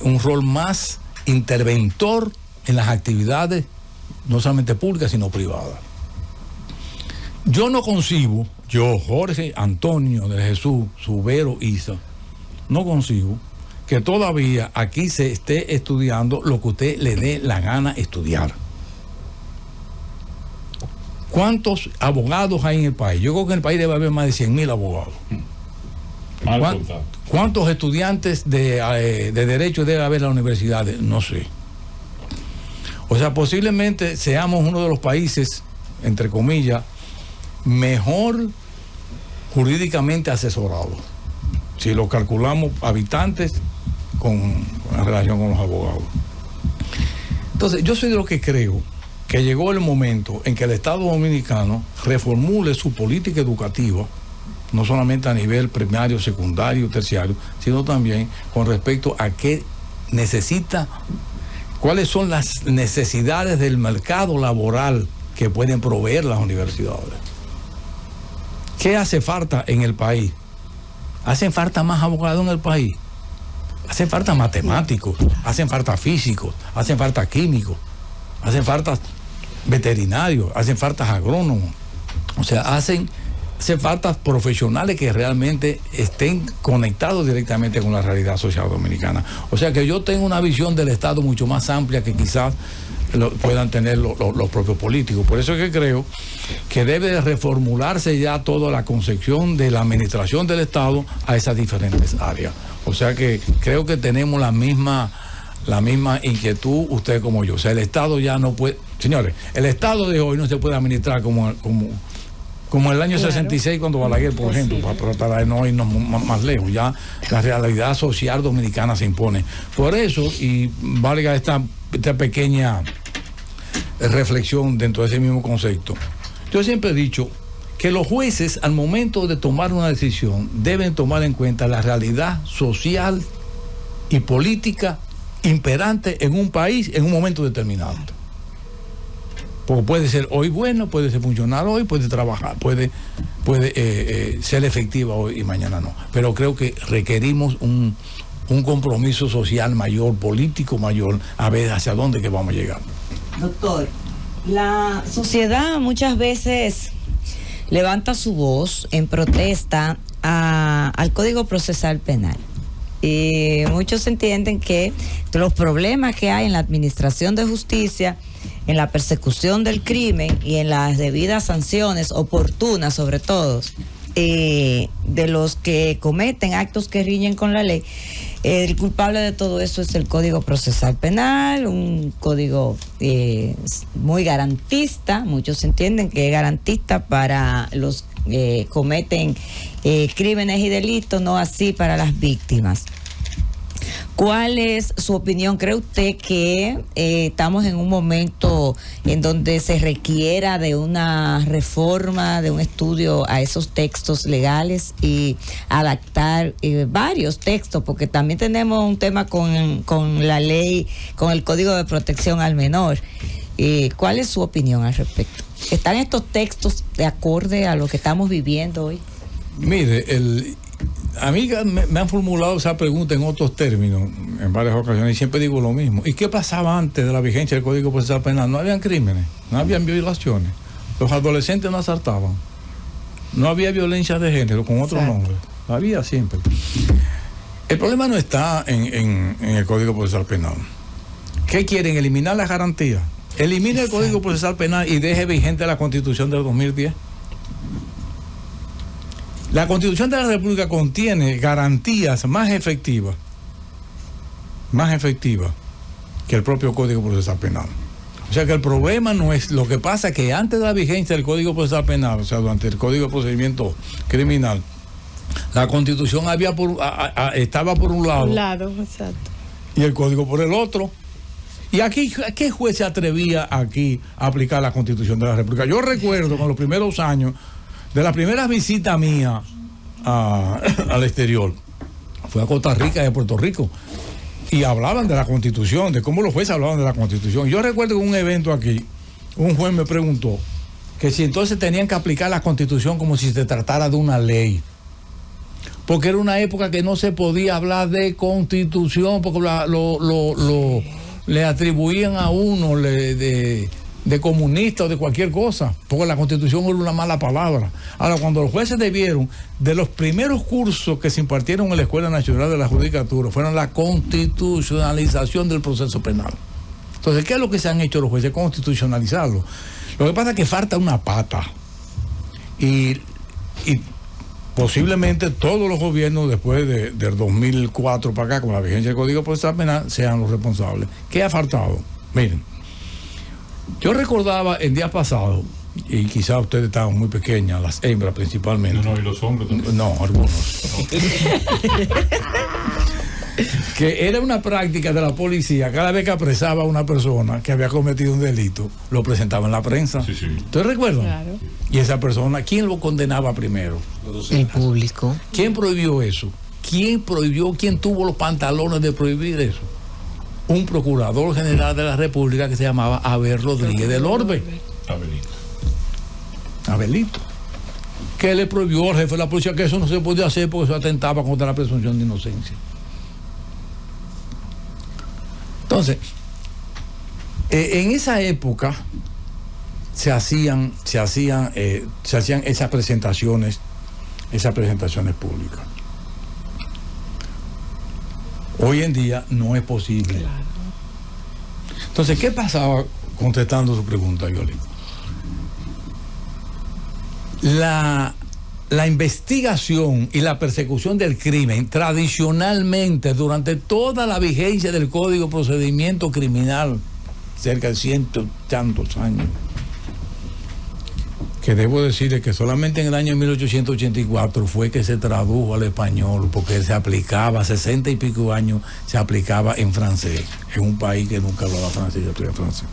un rol más interventor en las actividades, no solamente públicas, sino privadas. Yo no concibo, Jorge Antonio de Jesús Subero Isa, no concibo que todavía aquí se esté estudiando lo que usted le dé la gana estudiar. ¿Cuántos abogados hay en el país? Yo creo que en el país debe haber más de 100,000 abogados. ¿Cuántos estudiantes de derecho debe haber en las universidades? No sé. O sea, posiblemente seamos uno de los países, entre comillas, mejor jurídicamente asesorados, si lo calculamos habitantes con relación con los abogados. Entonces, yo soy de los que creo que llegó el momento en que el Estado Dominicano reformule su política educativa, no solamente a nivel primario, secundario, terciario, sino también con respecto a qué necesita, cuáles son las necesidades del mercado laboral que pueden proveer las universidades. ¿Qué hace falta en el país? Hacen falta más abogados en el país. Hacen falta matemáticos, hacen falta físicos, hacen falta químicos, hacen falta veterinarios, hacen falta agrónomos. O sea, hacen falta profesionales que realmente estén conectados directamente con la realidad social dominicana. O sea que yo tengo una visión del Estado mucho más amplia que quizás puedan tener los propios políticos. Por eso es que creo que debe de reformularse ya toda la concepción de la administración del Estado a esas diferentes áreas. O sea que creo que tenemos la misma inquietud, usted como yo. O sea, el Estado ya no puede... Señores, el Estado de hoy no se puede administrar como el año 66 cuando Balaguer, por ejemplo, para no irnos más lejos. Ya la realidad social dominicana se impone. Por eso, y valga esta pequeña reflexión dentro de ese mismo concepto, yo siempre he dicho que los jueces, al momento de tomar una decisión, deben tomar en cuenta la realidad social y política imperante en un país en un momento determinado. Porque puede ser hoy bueno, puede ser funcional hoy, puede trabajar, puede ser efectiva hoy y mañana no. Pero creo que requerimos un compromiso social mayor, político mayor, a ver hacia dónde que vamos a llegar. Doctor, la sociedad muchas veces levanta su voz en protesta al Código Procesal Penal. Y muchos entienden que los problemas que hay en la administración de justicia, en la persecución del crimen y en las debidas sanciones oportunas, sobre todo, de los que cometen actos que riñen con la ley, el culpable de todo eso es el Código Procesal Penal, un código muy garantista. Muchos entienden que es garantista para los que cometen crímenes y delitos, no así para las víctimas. ¿Cuál es su opinión? ¿Cree usted que estamos en un momento en donde se requiera de una reforma, de un estudio a esos textos legales y adaptar varios textos? Porque también tenemos un tema con la ley, con el Código de Protección al Menor. ¿Cuál es su opinión al respecto? ¿Están estos textos de acorde a lo que estamos viviendo hoy? Mire, a mí me han formulado esa pregunta en otros términos, en varias ocasiones, y siempre digo lo mismo. ¿Y qué pasaba antes de la vigencia del Código Procesal Penal? No habían crímenes, no habían violaciones, los adolescentes no asaltaban, no había violencia de género con otro nombre, había siempre. El problema no está en el Código Procesal Penal. ¿Qué quieren? ¿Eliminar las garantías? Elimine el Código Procesal Penal y deje vigente la Constitución del 2010. La Constitución de la República contiene garantías más efectivas que el propio Código Procesal Penal. O sea que el problema no es, lo que pasa que antes de la vigencia del Código Procesal Penal, o sea, durante el Código de Procedimiento Criminal, la Constitución estaba por un lado, exacto, y el Código por el otro. Y aquí, ¿qué juez se atrevía aquí a aplicar la Constitución de la República? Yo recuerdo con los primeros años de la primera visita mía al exterior, fue a Costa Rica y a Puerto Rico, y hablaban de la Constitución, de cómo los jueces hablaban de la Constitución. Yo recuerdo que en un evento aquí, un juez me preguntó que si entonces tenían que aplicar la Constitución como si se tratara de una ley, porque era una época que no se podía hablar de Constitución, porque le atribuían a uno de comunista o de cualquier cosa, porque la Constitución era una mala palabra. Ahora, cuando los jueces debieron, de los primeros cursos que se impartieron en la Escuela Nacional de la Judicatura, fueron la constitucionalización del proceso penal. Entonces, ¿qué es lo que se han hecho los jueces? Constitucionalizarlo. Lo que pasa es que falta una pata. Y posiblemente todos los gobiernos después del 2004 para acá, con la vigencia del Código Procesal Penal, sean los responsables. ¿Qué ha faltado? Miren, yo recordaba el día pasado, y quizás ustedes estaban muy pequeñas, las hembras principalmente. No, y los hombres también. No, algunos. Que era una práctica de la policía, cada vez que apresaba a una persona que había cometido un delito, lo presentaba en la prensa. Sí, sí. ¿Ustedes recuerdan? Claro. Y esa persona, ¿quién lo condenaba primero? El público. ¿Quién prohibió eso? ¿Quién tuvo los pantalones de prohibir eso? Un procurador general de la República que se llamaba Abel Rodríguez del Orbe. Abelito. Que le prohibió al jefe de la policía que eso no se podía hacer porque eso atentaba contra la presunción de inocencia. Entonces, en esa época se hacían esas presentaciones públicas. Hoy en día no es posible. Claro. Entonces, ¿qué pasaba contestando su pregunta, Yoli? La investigación y la persecución del crimen tradicionalmente durante toda la vigencia del Código de Procedimiento Criminal, cerca de 100 y tantos años, que debo decirle que solamente en el año 1884 fue que se tradujo al español, porque se aplicaba, 60 y pico años se aplicaba en francés, en un país que nunca hablaba francés, yo estudié francés.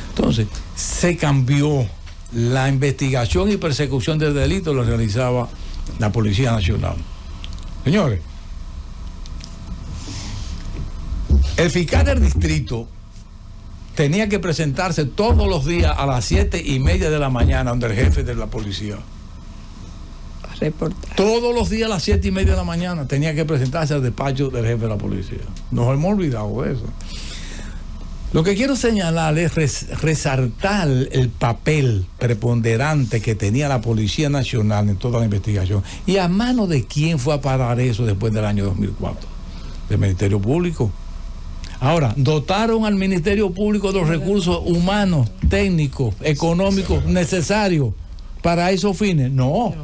Entonces, se cambió. La investigación y persecución del delito lo realizaba la Policía Nacional. Señores, el fiscal del distrito tenía que presentarse todos los días a las 7:30 de la mañana donde el jefe de la policía. Reportar. Todos los días a las 7:30 de la mañana tenía que presentarse al despacho del jefe de la policía. Nos hemos olvidado de eso. Lo que quiero señalar es resaltar el papel preponderante que tenía la Policía Nacional en toda la investigación. ¿Y a mano de quién fue a parar eso después del año 2004? Del Ministerio Público. Ahora, ¿dotaron al Ministerio Público de los recursos humanos, técnicos, económicos necesarios para esos fines? No.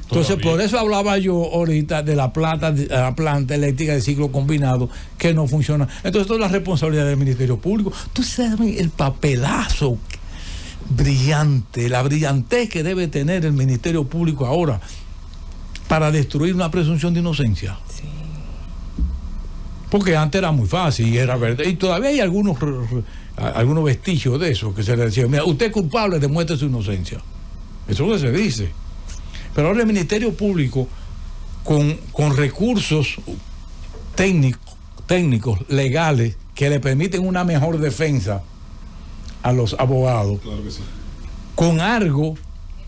Entonces, por eso hablaba yo ahorita de la planta eléctrica de ciclo combinado que no funciona. Entonces, esto es la responsabilidad del Ministerio Público. Tú sabes el papelazo brillante, la brillantez que debe tener el Ministerio Público ahora para destruir una presunción de inocencia. Sí. Porque antes era muy fácil y era verdad. Y todavía hay algunos vestigios de eso que se le decía: mira, usted es culpable, demuestre su inocencia. Eso es lo que se dice. Pero ahora el Ministerio Público, con recursos técnicos, legales, que le permiten una mejor defensa a los abogados, claro que sí, con algo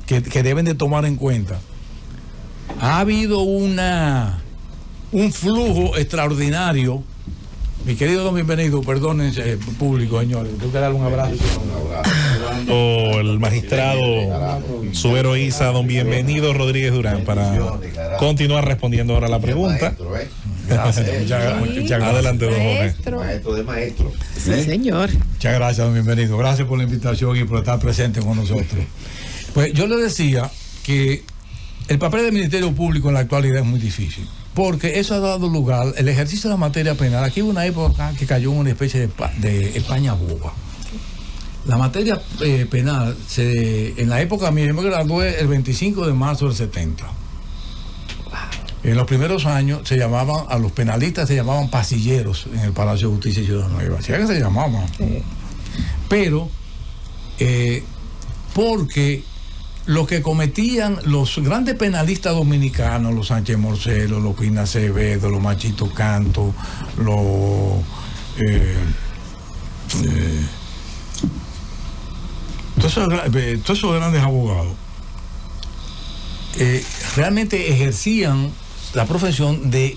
que deben de tomar en cuenta. Ha habido una un flujo extraordinario. Mi querido don Bienvenido, perdónense, público, señores, tengo que darle un abrazo. El magistrado Subero Isa, don Bienvenido Rodríguez Durán, para continuar respondiendo ahora la pregunta. Gracias, muchas gracias. Adelante, don Jorge. Maestro de maestro. Sí, señor. Muchas gracias, don Bienvenido. Gracias por la invitación y por estar presente con nosotros. Pues yo le decía que el papel del Ministerio Público en la actualidad es muy difícil, porque eso ha dado lugar, el ejercicio de la materia penal. Aquí hubo una época que cayó en una especie de España boba. La materia penal, en la época mía, yo me gradué el 25 de marzo del 70. En los primeros años a los penalistas se llamaban pasilleros en el Palacio de Justicia y Ciudadanía. Así que se llamaban. Pero, porque lo que cometían los grandes penalistas dominicanos, los Sánchez Morcelo, los Pina Acevedo, los Machito Canto, todos esos grandes abogados, realmente ejercían la profesión de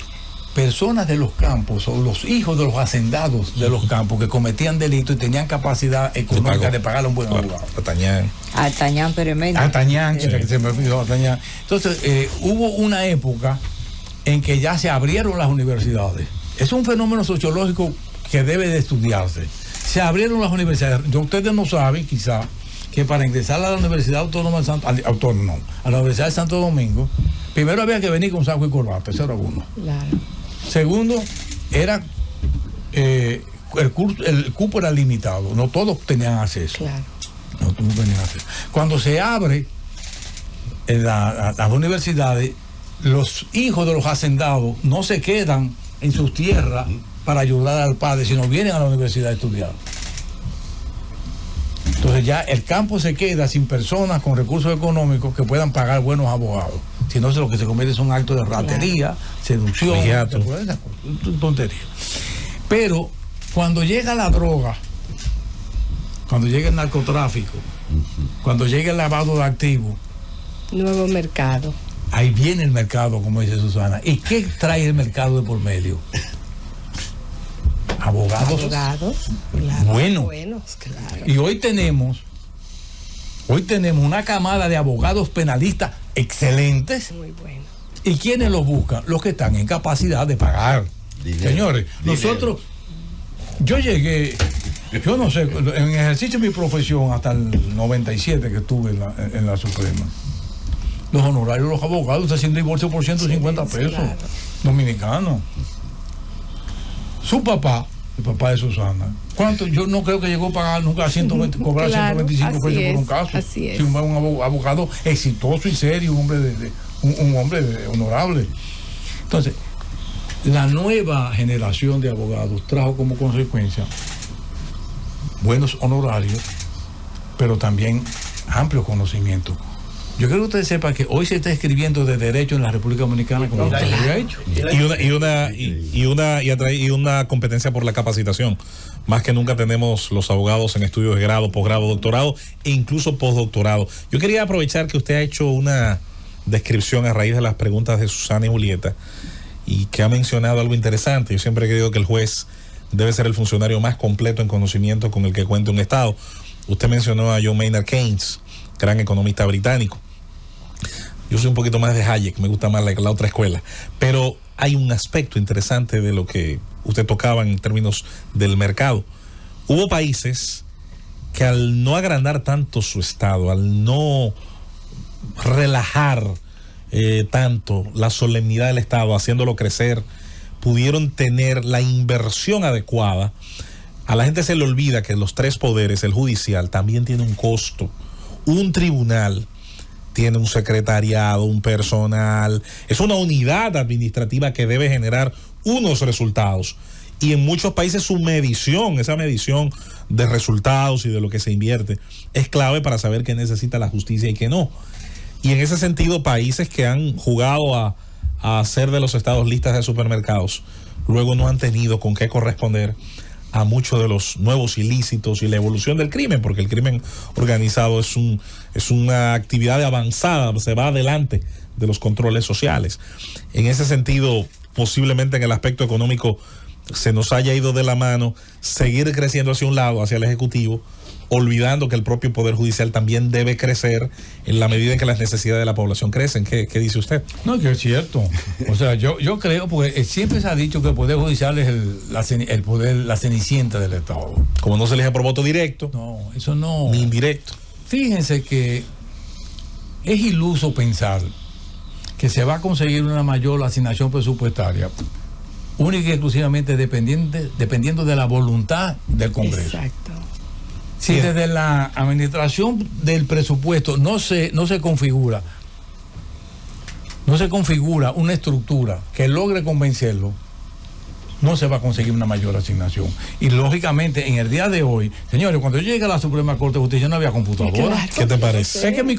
personas de los campos o los hijos de los hacendados de los campos que cometían delitos y tenían capacidad económica de pagarle a un buen abogado. Atañán Peremento. Atañán, que se me olvidó, Atañán. Entonces, hubo una época en que ya se abrieron las universidades. Es un fenómeno sociológico que debe de estudiarse. Se abrieron las universidades. Ustedes no saben, quizá, que para ingresar a la Universidad Autónoma a la Universidad de Santo Domingo, primero había que venir con saco y corbata, eso era uno. Claro. Segundo, era el cupo era limitado, no todos tenían acceso. Claro. No todos tenían acceso. Cuando se abre las universidades, los hijos de los hacendados no se quedan en sus tierras para ayudar al padre, sino vienen a la universidad a estudiar. Entonces ya el campo se queda sin personas con recursos económicos que puedan pagar buenos abogados. Si no, lo que se comete son actos de ratería, seducción, tontería. Pero cuando llega la droga, cuando llega el narcotráfico, cuando llega el lavado de activos, Nuevo mercado. Ahí viene el mercado, como dice Susana. ¿Y qué trae el mercado de por medio? Abogados. Claro. Buenos, claro. Y hoy tenemos una camada de abogados penalistas excelentes. Muy bueno. ¿Y quiénes los buscan? Los que están en capacidad de pagar. Señores, nosotros, yo llegué, yo no sé, en ejercicio de mi profesión hasta el 97 que estuve en la Suprema, los honorarios de los abogados se hacían divorcio por 150 pesos dominicanos. Su papá, el papá de Susana, ¿cuánto? Yo no creo que llegó a pagar nunca a 120, cobrar 125 pesos por un caso. Así es. Si un abogado exitoso y serio, un hombre honorable. Entonces, la nueva generación de abogados trajo como consecuencia buenos honorarios, pero también amplio conocimiento. Yo creo que usted sepa que hoy se está escribiendo de derecho en la República Dominicana como usted había hecho. Y una competencia por la capacitación. Más que nunca tenemos los abogados en estudios de grado, posgrado, doctorado e incluso postdoctorado. Yo quería aprovechar que usted ha hecho una descripción a raíz de las preguntas de Susana y Julieta y que ha mencionado algo interesante. Yo siempre he creído que el juez debe ser el funcionario más completo en conocimiento con el que cuente un Estado. Usted mencionó a John Maynard Keynes, gran economista británico. Yo soy un poquito más de Hayek, me gusta más la otra escuela, pero hay un aspecto interesante de lo que usted tocaba en términos del mercado. Hubo países que al no agrandar tanto su Estado, al no relajar tanto la solemnidad del Estado, haciéndolo crecer, pudieron tener la inversión adecuada. A la gente se le olvida que los tres poderes, el judicial, también tiene un costo. Un tribunal tiene un secretariado, un personal, es una unidad administrativa que debe generar unos resultados. Y en muchos países su medición, esa medición de resultados y de lo que se invierte, es clave para saber qué necesita la justicia y qué no. Y en ese sentido, países que han jugado a hacer de los estados listas de supermercados, luego no han tenido con qué corresponder a muchos de los nuevos ilícitos y la evolución del crimen, porque el crimen organizado es una actividad avanzada, se va adelante de los controles sociales. En ese sentido, posiblemente en el aspecto económico se nos haya ido de la mano, seguir creciendo hacia un lado, hacia el Ejecutivo, olvidando que el propio Poder Judicial también debe crecer en la medida en que las necesidades de la población crecen. ¿Qué dice usted? No, que es cierto. O sea, yo creo, porque siempre se ha dicho que el Poder Judicial es la cenicienta del Estado. Como no se elige por voto directo. No, eso no. Ni indirecto. Fíjense que es iluso pensar que se va a conseguir una mayor asignación presupuestaria única y exclusivamente dependiendo de la voluntad del Congreso. Exacto. Si desde la administración del presupuesto no se configura una estructura que logre convencerlo, no se va a conseguir una mayor asignación. Y lógicamente, en el día de hoy, señores, cuando yo llegué a la Suprema Corte de Justicia no había computadora. Claro, ¿Qué te parece? Es que mi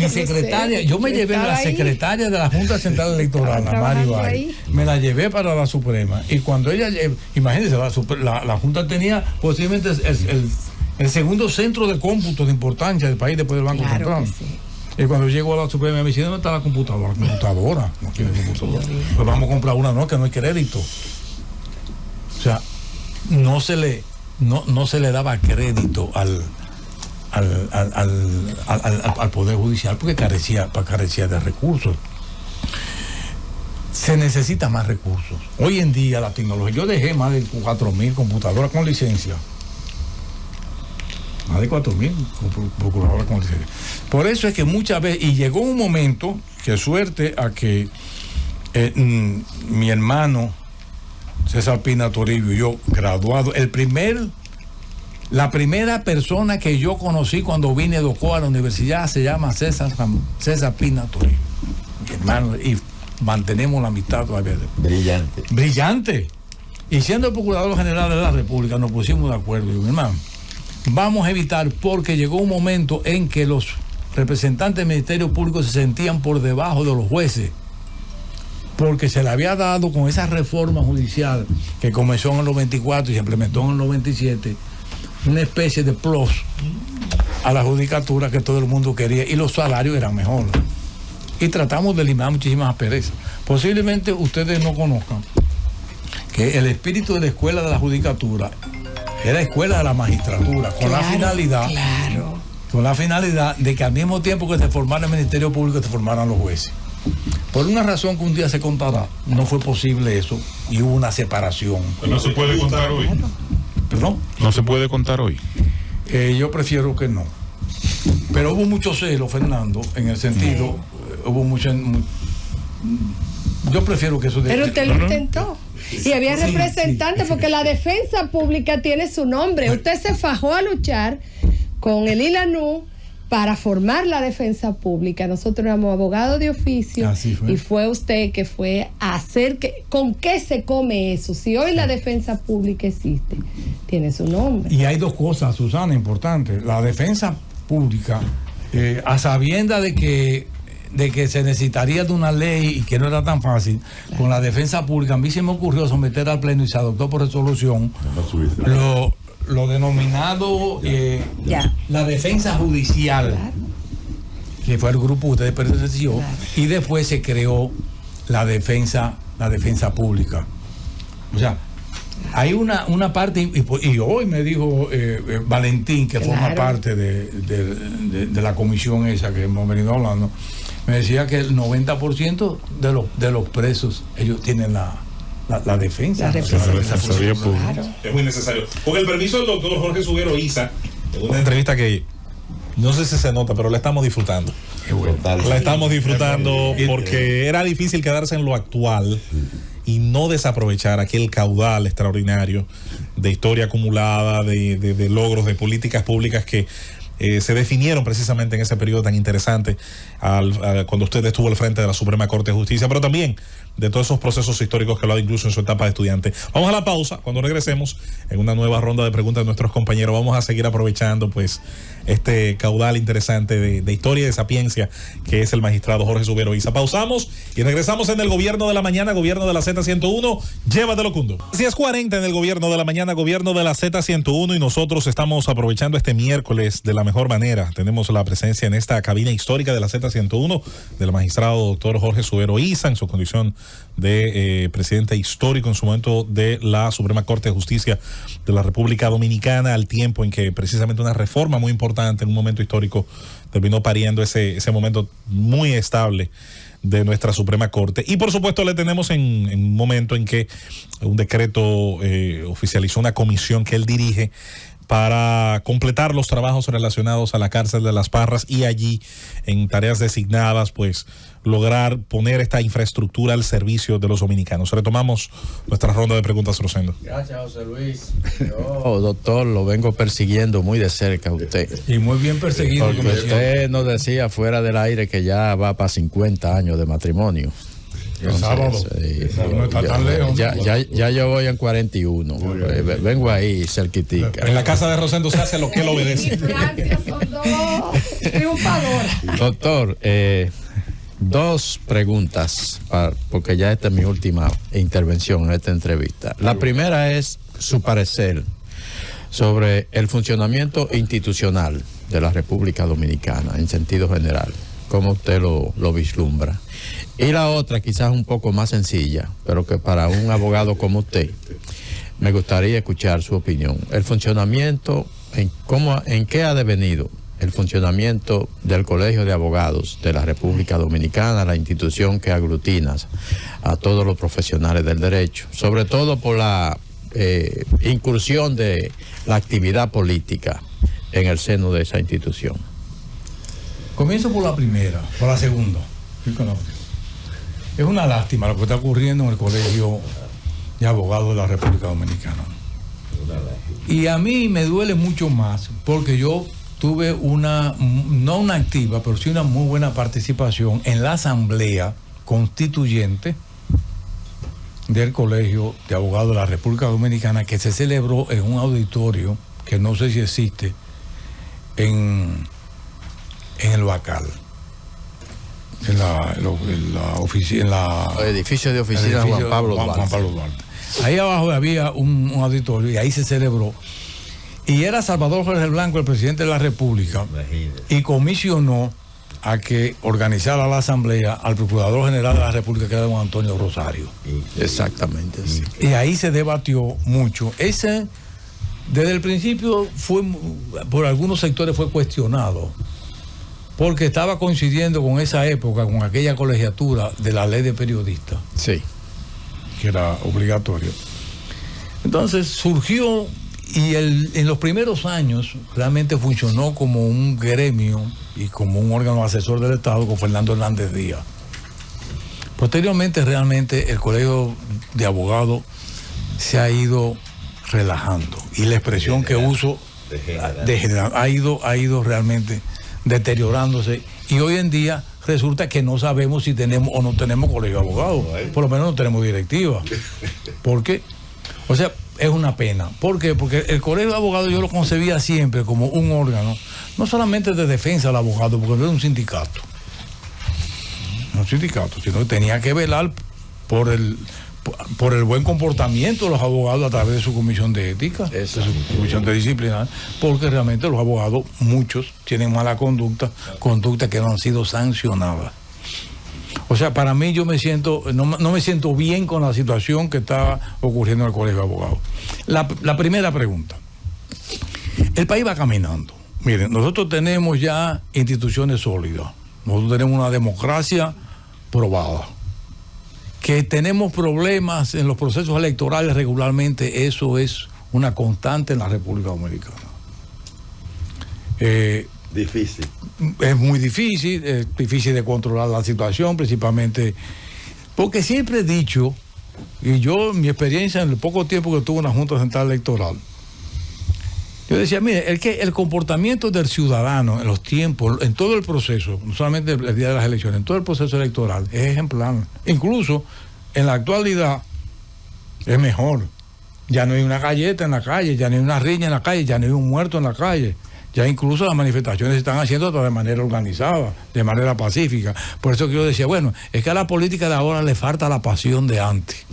secretaria, yo me llevé la secretaria de la Junta Central Electoral, la Mari Bay, me la llevé para la Suprema. Y cuando ella, imagínense, la Junta tenía posiblemente el segundo centro de cómputo de importancia del país después del Banco Central. Y cuando llego a la Suprema me dice, ¿dónde está la computadora? La computadora, no tiene computadora. Pues vamos a comprar una, no, que no hay crédito. O sea, no se le daba crédito al Poder Judicial porque carecía de recursos. Se necesita más recursos. Hoy en día la tecnología, yo dejé más de 4.000 computadoras con licencia. Más de 4.000 procuradoras con licencia. Por eso es que muchas veces, y llegó un momento, que suerte a que mi hermano César Pina Toribio, yo graduado, la primera persona que yo conocí cuando vine de Ocoa a la universidad se llama César Pina Toribio, mi hermano, y mantenemos la amistad todavía. Brillante. Y siendo el Procurador General de la República nos pusimos de acuerdo, y mi hermano, vamos a evitar, porque llegó un momento en que los representantes del Ministerio Público se sentían por debajo de los jueces, porque se le había dado con esa reforma judicial que comenzó en el 94 y se implementó en el 97 una especie de plus a la judicatura que todo el mundo quería, y los salarios eran mejores, y tratamos de eliminar muchísimas asperezas. Posiblemente ustedes no conozcan que el espíritu de la escuela de la judicatura era escuela de la magistratura, con la finalidad de que al mismo tiempo que se formara el Ministerio Público se formaran los jueces. Por una razón que un día se contará, no fue posible eso y hubo una separación. Pero no se puede contar hoy. ¿Perdón? No se puede contar hoy. Yo prefiero que no. Pero hubo mucho celo, Fernando, en el sentido, hubo mucho. Yo prefiero que eso. Pero usted lo intentó. Y había representantes, porque la defensa pública tiene su nombre. Usted se fajó a luchar con el ILANU para formar la defensa pública. Nosotros éramos abogados de oficio. Así fue. Y fue usted que fue a hacer ¿con qué se come eso? Si hoy la defensa pública existe, tiene su nombre. Y hay dos cosas, Susana, importantes. La defensa pública, a sabiendas de que se necesitaría de una ley y que no era tan fácil, con la defensa pública, a mí se me ocurrió someter al Pleno y se adoptó por resolución lo denominado la defensa judicial, que fue el grupo que ustedes perteneció, y después se creó la defensa pública. O sea, hay una parte, y hoy me dijo Valentín, que forma parte de la comisión esa que hemos venido hablando, me decía que el 90% de los presos, ellos tienen la defensa. Es muy necesario. Con el permiso del doctor Jorge Suguero Isa, en una entrevista que no sé si se nota, pero la estamos disfrutando. La estamos disfrutando porque era difícil quedarse en lo actual y no desaprovechar aquel caudal extraordinario de historia acumulada, de logros, de políticas públicas que se definieron precisamente en ese periodo tan interesante cuando usted estuvo al frente de la Suprema Corte de Justicia, pero también de todos esos procesos históricos que lo ha dado incluso en su etapa de estudiante. Vamos a la pausa. Cuando regresemos en una nueva ronda de preguntas de nuestros compañeros, vamos a seguir aprovechando pues este caudal interesante de historia y de sapiencia que es el magistrado Jorge Suguero Isa. Pausamos y regresamos en el Gobierno de la Mañana, Gobierno de la Z101. Llévatelo, Cundo. 10:40 en el Gobierno de la Mañana, Gobierno de la Z101, y nosotros estamos aprovechando este miércoles de la mejor mejor manera. Tenemos la presencia en esta cabina histórica de la Z101 del magistrado doctor Jorge Subero Isa, en su condición de presidente histórico en su momento de la Suprema Corte de Justicia de la República Dominicana, al tiempo en que precisamente una reforma muy importante en un momento histórico terminó pariendo ese momento muy estable de nuestra Suprema Corte. Y por supuesto le tenemos en un momento en que un decreto oficializó una comisión que él dirige para completar los trabajos relacionados a la cárcel de Las Parras y allí, en tareas designadas, pues lograr poner esta infraestructura al servicio de los dominicanos. Retomamos nuestra ronda de preguntas, Rosendo. Gracias, José Luis. Yo, doctor, lo vengo persiguiendo muy de cerca a usted. Y muy bien perseguido. Porque usted nos decía fuera del aire que ya va para 50 años de matrimonio. El sábado. No está tan lejos. Ya yo voy en 41. Vengo ahí, cerquitica. En la casa de Rosendo se hace lo que él obedece. Gracias, son dos triunfadoras. Doctor, dos preguntas, porque ya esta es mi última intervención en esta entrevista. La primera es su parecer sobre el funcionamiento institucional de la República Dominicana en sentido general. ¿Cómo usted lo vislumbra? Y la otra, quizás un poco más sencilla, pero que para un abogado como usted, me gustaría escuchar su opinión. El funcionamiento, ¿en qué ha devenido el funcionamiento del Colegio de Abogados de la República Dominicana, la institución que aglutina a todos los profesionales del derecho, sobre todo por la incursión de la actividad política en el seno de esa institución? Comienzo por la primera, por la segunda. Es una lástima lo que está ocurriendo en el Colegio de Abogados de la República Dominicana. Y a mí me duele mucho más porque yo tuve no una activa, pero sí una muy buena participación en la asamblea constituyente del Colegio de Abogados de la República Dominicana, que se celebró en un auditorio que no sé si existe en el Bacal. En el edificio de oficina Juan Pablo Duarte. Ahí abajo había un auditorio y ahí se celebró. Y era Salvador Jorge Blanco, el presidente de la República, y comisionó a que organizara la asamblea al Procurador General de la República, que era don Antonio Rosario. Exactamente, sí. Y ahí se debatió mucho. Ese, desde el principio, por algunos sectores fue cuestionado, porque estaba coincidiendo con esa época, con aquella colegiatura de la ley de periodistas. Sí. Que era obligatorio. Entonces surgió, y en los primeros años realmente funcionó como un gremio y como un órgano asesor del Estado con Fernando Hernández Díaz. Posteriormente realmente el Colegio de Abogados se ha ido relajando, y la expresión que uso ha ido realmente deteriorándose, y hoy en día resulta que no sabemos si tenemos o no tenemos colegio de abogados, por lo menos no tenemos directiva. Porque, o sea, es una pena. ¿Por qué? Porque el colegio de abogados yo lo concebía siempre como un órgano, no solamente de defensa del abogado, porque no era un sindicato, sino que tenía que velar por el buen comportamiento de los abogados a través de su comisión de ética, de su comisión de disciplina, porque realmente los abogados, muchos, tienen mala conducta que no han sido sancionadas. O sea, para mí no me siento bien con la situación que está ocurriendo en el Colegio de Abogados. La primera pregunta. El país va caminando. Miren, nosotros tenemos ya instituciones sólidas. Nosotros tenemos una democracia probada. Que tenemos problemas en los procesos electorales regularmente, eso es una constante en la República Dominicana. Difícil. Es muy difícil, es difícil de controlar la situación, principalmente porque siempre he dicho, y yo en mi experiencia en el poco tiempo que tuve en la Junta Central Electoral, yo decía, mire, el comportamiento del ciudadano en los tiempos, en todo el proceso, no solamente el día de las elecciones, en todo el proceso electoral, es ejemplar. Incluso en la actualidad es mejor. Ya no hay una galleta en la calle, ya no hay una riña en la calle, ya no hay un muerto en la calle. Ya incluso las manifestaciones se están haciendo de manera organizada, de manera pacífica. Por eso que yo decía, bueno, es que a la política de ahora le falta la pasión de antes.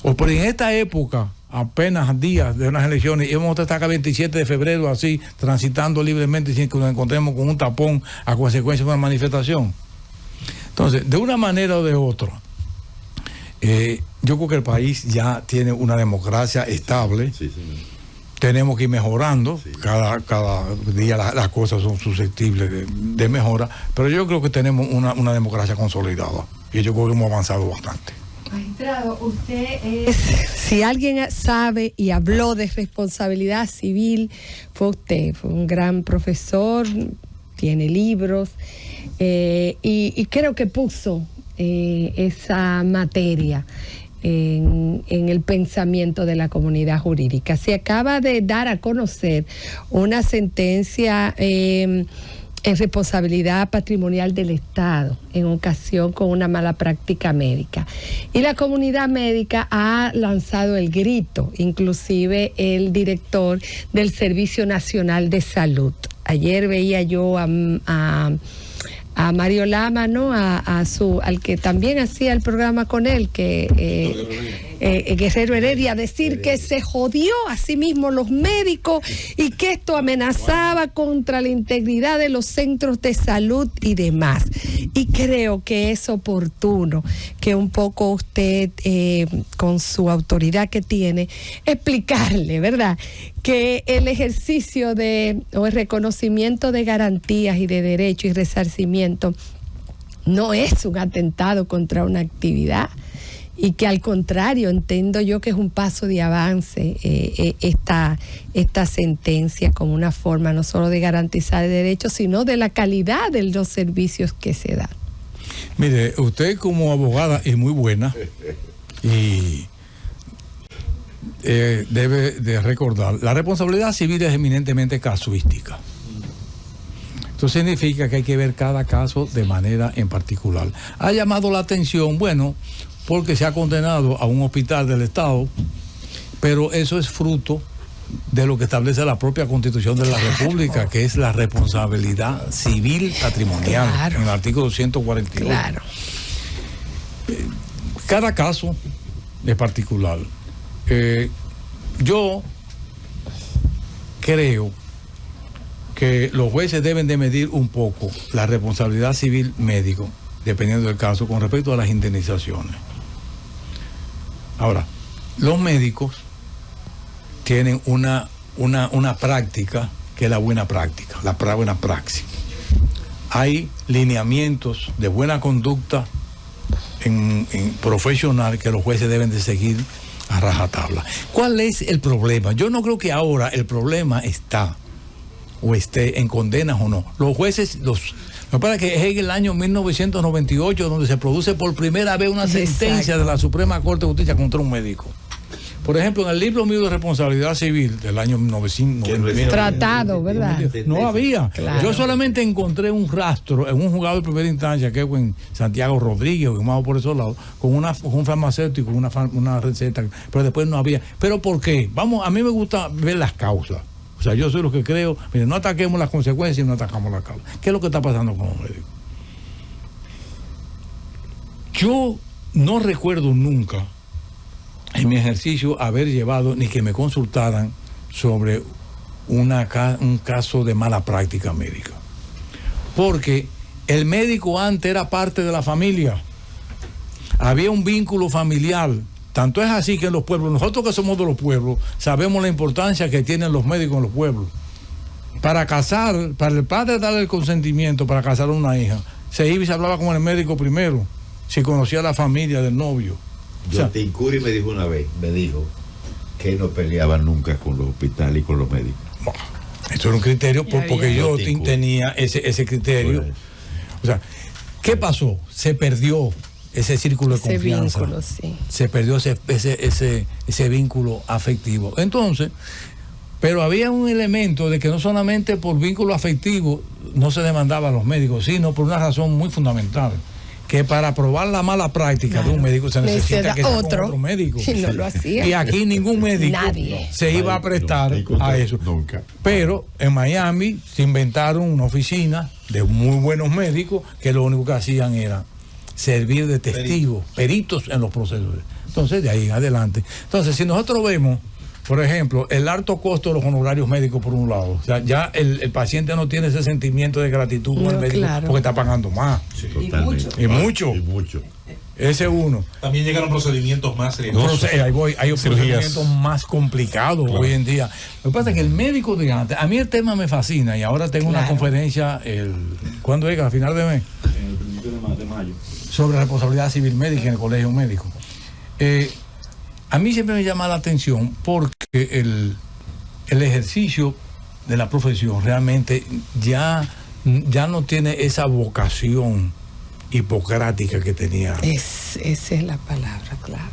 O por en esta época apenas días de unas elecciones, íbamos a estar acá 27 de febrero así, transitando libremente sin que nos encontremos con un tapón a consecuencia de una manifestación. Entonces, de una manera o de otra, yo creo que el país ya tiene una democracia estable. Sí, tenemos que ir mejorando. Sí. Cada día las cosas son susceptibles de mejora, pero yo creo que tenemos una democracia consolidada y yo creo que hemos avanzado bastante. Magistrado, usted es, si alguien sabe y habló de responsabilidad civil, fue usted. Fue un gran profesor, tiene libros, y creo que puso esa materia en el pensamiento de la comunidad jurídica. Se acaba de dar a conocer una sentencia en responsabilidad patrimonial del Estado en ocasión con una mala práctica médica. Y la comunidad médica ha lanzado el grito, inclusive el director del Servicio Nacional de Salud. Ayer veía yo a Mario Lama, ¿no? Al que también hacía el programa con él, Guerrero Heredia, decir que se jodió a sí mismo los médicos y que esto amenazaba contra la integridad de los centros de salud y demás. Y creo que es oportuno que un poco usted, con su autoridad que tiene, explicarle, ¿verdad?, que el ejercicio o el reconocimiento de garantías y de derechos y resarcimiento no es un atentado contra una actividad, y que al contrario, entiendo yo que es un paso de avance esta sentencia como una forma no solo de garantizar derechos, sino de la calidad de los servicios que se dan. Mire, usted como abogada es muy buena y debe de recordar, la responsabilidad civil es eminentemente casuística. Esto significa que hay que ver cada caso de manera en particular. Ha llamado la atención, bueno, porque se ha condenado a un hospital del Estado, pero eso es fruto de lo que establece la propia Constitución de la República, que es la responsabilidad civil patrimonial, claro, en el artículo 148. Claro. Cada caso es particular. Yo creo que los jueces deben de medir un poco la responsabilidad civil médico, dependiendo del caso, con respecto a las indemnizaciones. Ahora, los médicos tienen una práctica que es la buena práctica, la buena praxis. Hay lineamientos de buena conducta en profesional que los jueces deben de seguir a rajatabla. ¿Cuál es el problema? Yo no creo que ahora el problema esté en condenas o no. Los jueces, me parece que es en el año 1998 donde se produce por primera vez una sentencia de la Suprema Corte de Justicia contra un médico. Por ejemplo, en el libro mío de responsabilidad civil del año 1990. Tratado, ¿verdad? No había. Claro. Yo solamente encontré un rastro en un juzgado de primera instancia, que es en Santiago Rodríguez, o por esos lados, con un farmacéutico, una receta, pero después no había. ¿Pero por qué? A mí me gusta ver las causas. O sea, yo soy lo que creo, mire, no ataquemos las consecuencias y no atacamos la causa. ¿Qué es lo que está pasando con los médicos? Yo no recuerdo nunca en mi ejercicio haber llevado ni que me consultaran sobre un caso de mala práctica médica. Porque el médico antes era parte de la familia. Había un vínculo familiar. Tanto es así que en los pueblos, nosotros que somos de los pueblos, sabemos la importancia que tienen los médicos en los pueblos. Para el padre darle el consentimiento para casar a una hija, se iba y se hablaba con el médico primero, si conocía a la familia del novio. Tincuri me dijo una vez, que no peleaba nunca con los hospitales y con los médicos. Bueno, eso era un criterio, porque yo tenía ese criterio. Bueno. O sea, ¿qué pasó? Se perdió ese círculo de confianza. Vínculo, sí. Se perdió ese vínculo afectivo. Entonces, pero había un elemento de que no solamente por vínculo afectivo no se demandaba a los médicos, sino por una razón muy fundamental, que para probar la mala práctica de un médico se necesita que sea otro médico. Si no lo hacía. Y aquí ningún médico se iba a prestar a eso. Nunca. Pero en Miami se inventaron una oficina de muy buenos médicos que lo único que hacían era servir de testigos, peritos en los procesos. Entonces, de ahí en adelante. Entonces, si nosotros vemos, por ejemplo, el alto costo de los honorarios médicos por un lado, o sea, ya el paciente no tiene ese sentimiento de gratitud con el médico porque está pagando más. Sí, y mucho. Ese es uno. También llegaron procedimientos más riesgosos. Hay procedimientos más complicados hoy en día. Lo que pasa es que el médico de antes, a mí el tema me fascina y ahora tengo una conferencia, ¿cuándo llega? ¿A final de mes? El principio de mayo. Sobre responsabilidad civil médica en el colegio médico. A mí siempre me llama la atención porque el ejercicio de la profesión realmente ya no tiene esa vocación hipocrática que tenía. Esa es la palabra, claro.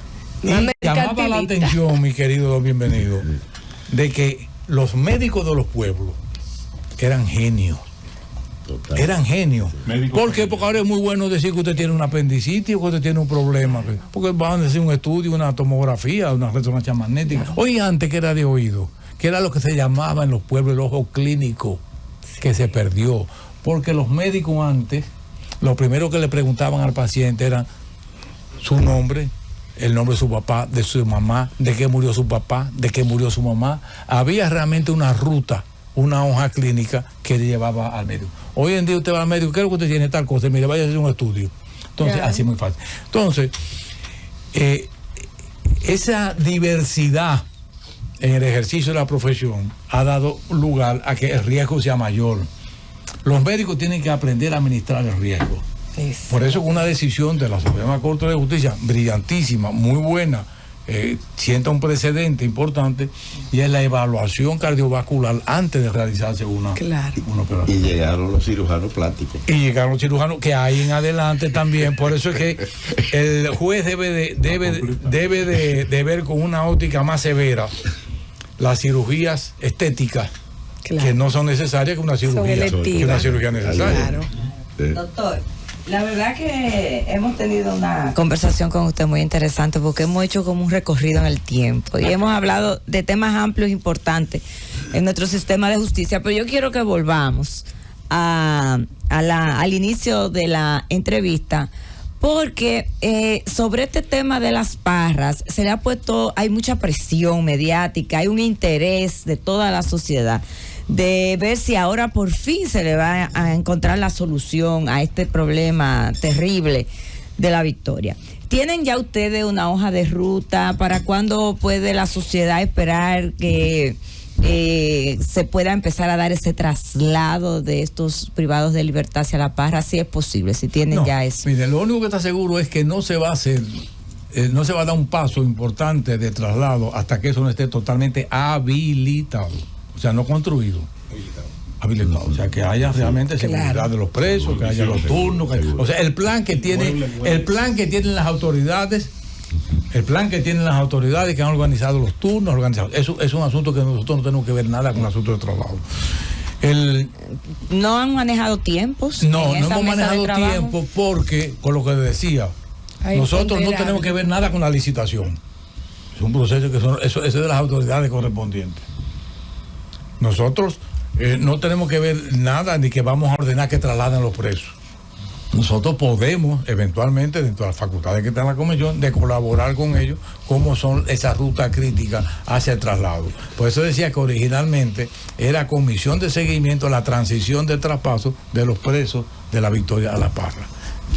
Y llamaba la atención, mi querido don Bienvenido, de que los médicos de los pueblos eran genios. Total. Eran genios. ¿Por qué? Porque ahora es muy bueno decir que usted tiene una apendicitis o que usted tiene un problema. Porque van a decir un estudio, una tomografía, una resonancia magnética. Hoy antes que era de oído, que era lo que se llamaba en los pueblos el ojo clínico, que se perdió. Porque los médicos antes, lo primero que le preguntaban al paciente era su nombre, el nombre de su papá, de su mamá, de qué murió su papá, de qué murió su mamá. Había realmente una ruta, una hoja clínica que le llevaba al médico. Hoy en día usted va al médico, ¿qué es lo que usted tiene? Tal cosa, mire, vaya a hacer un estudio. Entonces, así es muy fácil. Entonces, esa diversidad en el ejercicio de la profesión ha dado lugar a que el riesgo sea mayor. Los médicos tienen que aprender a administrar el riesgo. Por eso una decisión de la Suprema Corte de Justicia, brillantísima, muy buena, sienta un precedente importante, y es la evaluación cardiovascular antes de realizarse una operación. Y llegaron los cirujanos plásticos. Y llegaron los cirujanos, que ahí en adelante también. Por eso es que el juez debe de ver con una óptica más severa las cirugías estéticas, que no son necesarias, que una cirugía necesaria. Claro. Doctor, la verdad que hemos tenido una conversación con usted muy interesante, porque hemos hecho como un recorrido en el tiempo y hemos hablado de temas amplios e importantes en nuestro sistema de justicia, pero yo quiero que volvamos al inicio de la entrevista, porque sobre este tema de las parras se le ha puesto, hay mucha presión mediática, hay un interés de toda la sociedad de ver si ahora por fin se le va a encontrar la solución a este problema terrible de La Victoria. ¿Tienen ya ustedes una hoja de ruta para cuándo puede la sociedad esperar que se pueda empezar a dar ese traslado de estos privados de libertad hacia la parra? Si es posible, si tienen ya eso. Mire, lo único que está seguro es que no se va a hacer, no se va a dar un paso importante de traslado hasta que eso no esté totalmente habilitado. O sea, no construido. Habilitado. O sea, que haya realmente seguridad de los presos, que haya los turnos. O sea, el plan que tienen las autoridades, que han organizado los turnos, eso es un asunto que nosotros no tenemos que ver nada con el asunto de trabajo. ¿No han manejado tiempos? No hemos manejado tiempo porque, por lo que decía, nosotros no tenemos que ver nada con la licitación. Es un proceso que eso es de las autoridades correspondientes. Nosotros no tenemos que ver nada ni que vamos a ordenar que trasladen los presos. Nosotros podemos, eventualmente, dentro de las facultades que está en la comisión, de colaborar con ellos, cómo son esas rutas críticas hacia el traslado. Por eso decía que originalmente era comisión de seguimiento a la transición de traspaso de los presos de La Victoria a La Parra.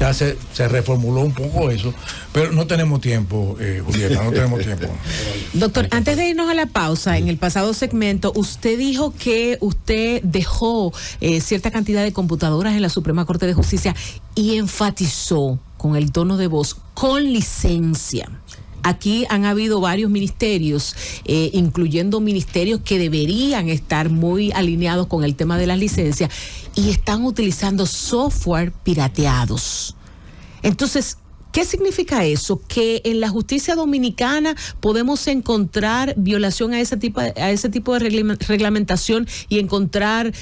Ya se reformuló un poco eso, pero no tenemos tiempo, Julieta, no tenemos tiempo. Doctor, antes de irnos a la pausa, en el pasado segmento, usted dijo que usted dejó cierta cantidad de computadoras en la Suprema Corte de Justicia y enfatizó con el tono de voz, con licencia. Aquí han habido varios ministerios, incluyendo ministerios que deberían estar muy alineados con el tema de las licencias, y están utilizando software pirateados. Entonces, ¿qué significa eso? Que en la justicia dominicana podemos encontrar violación a ese tipo de reglamentación y encontrar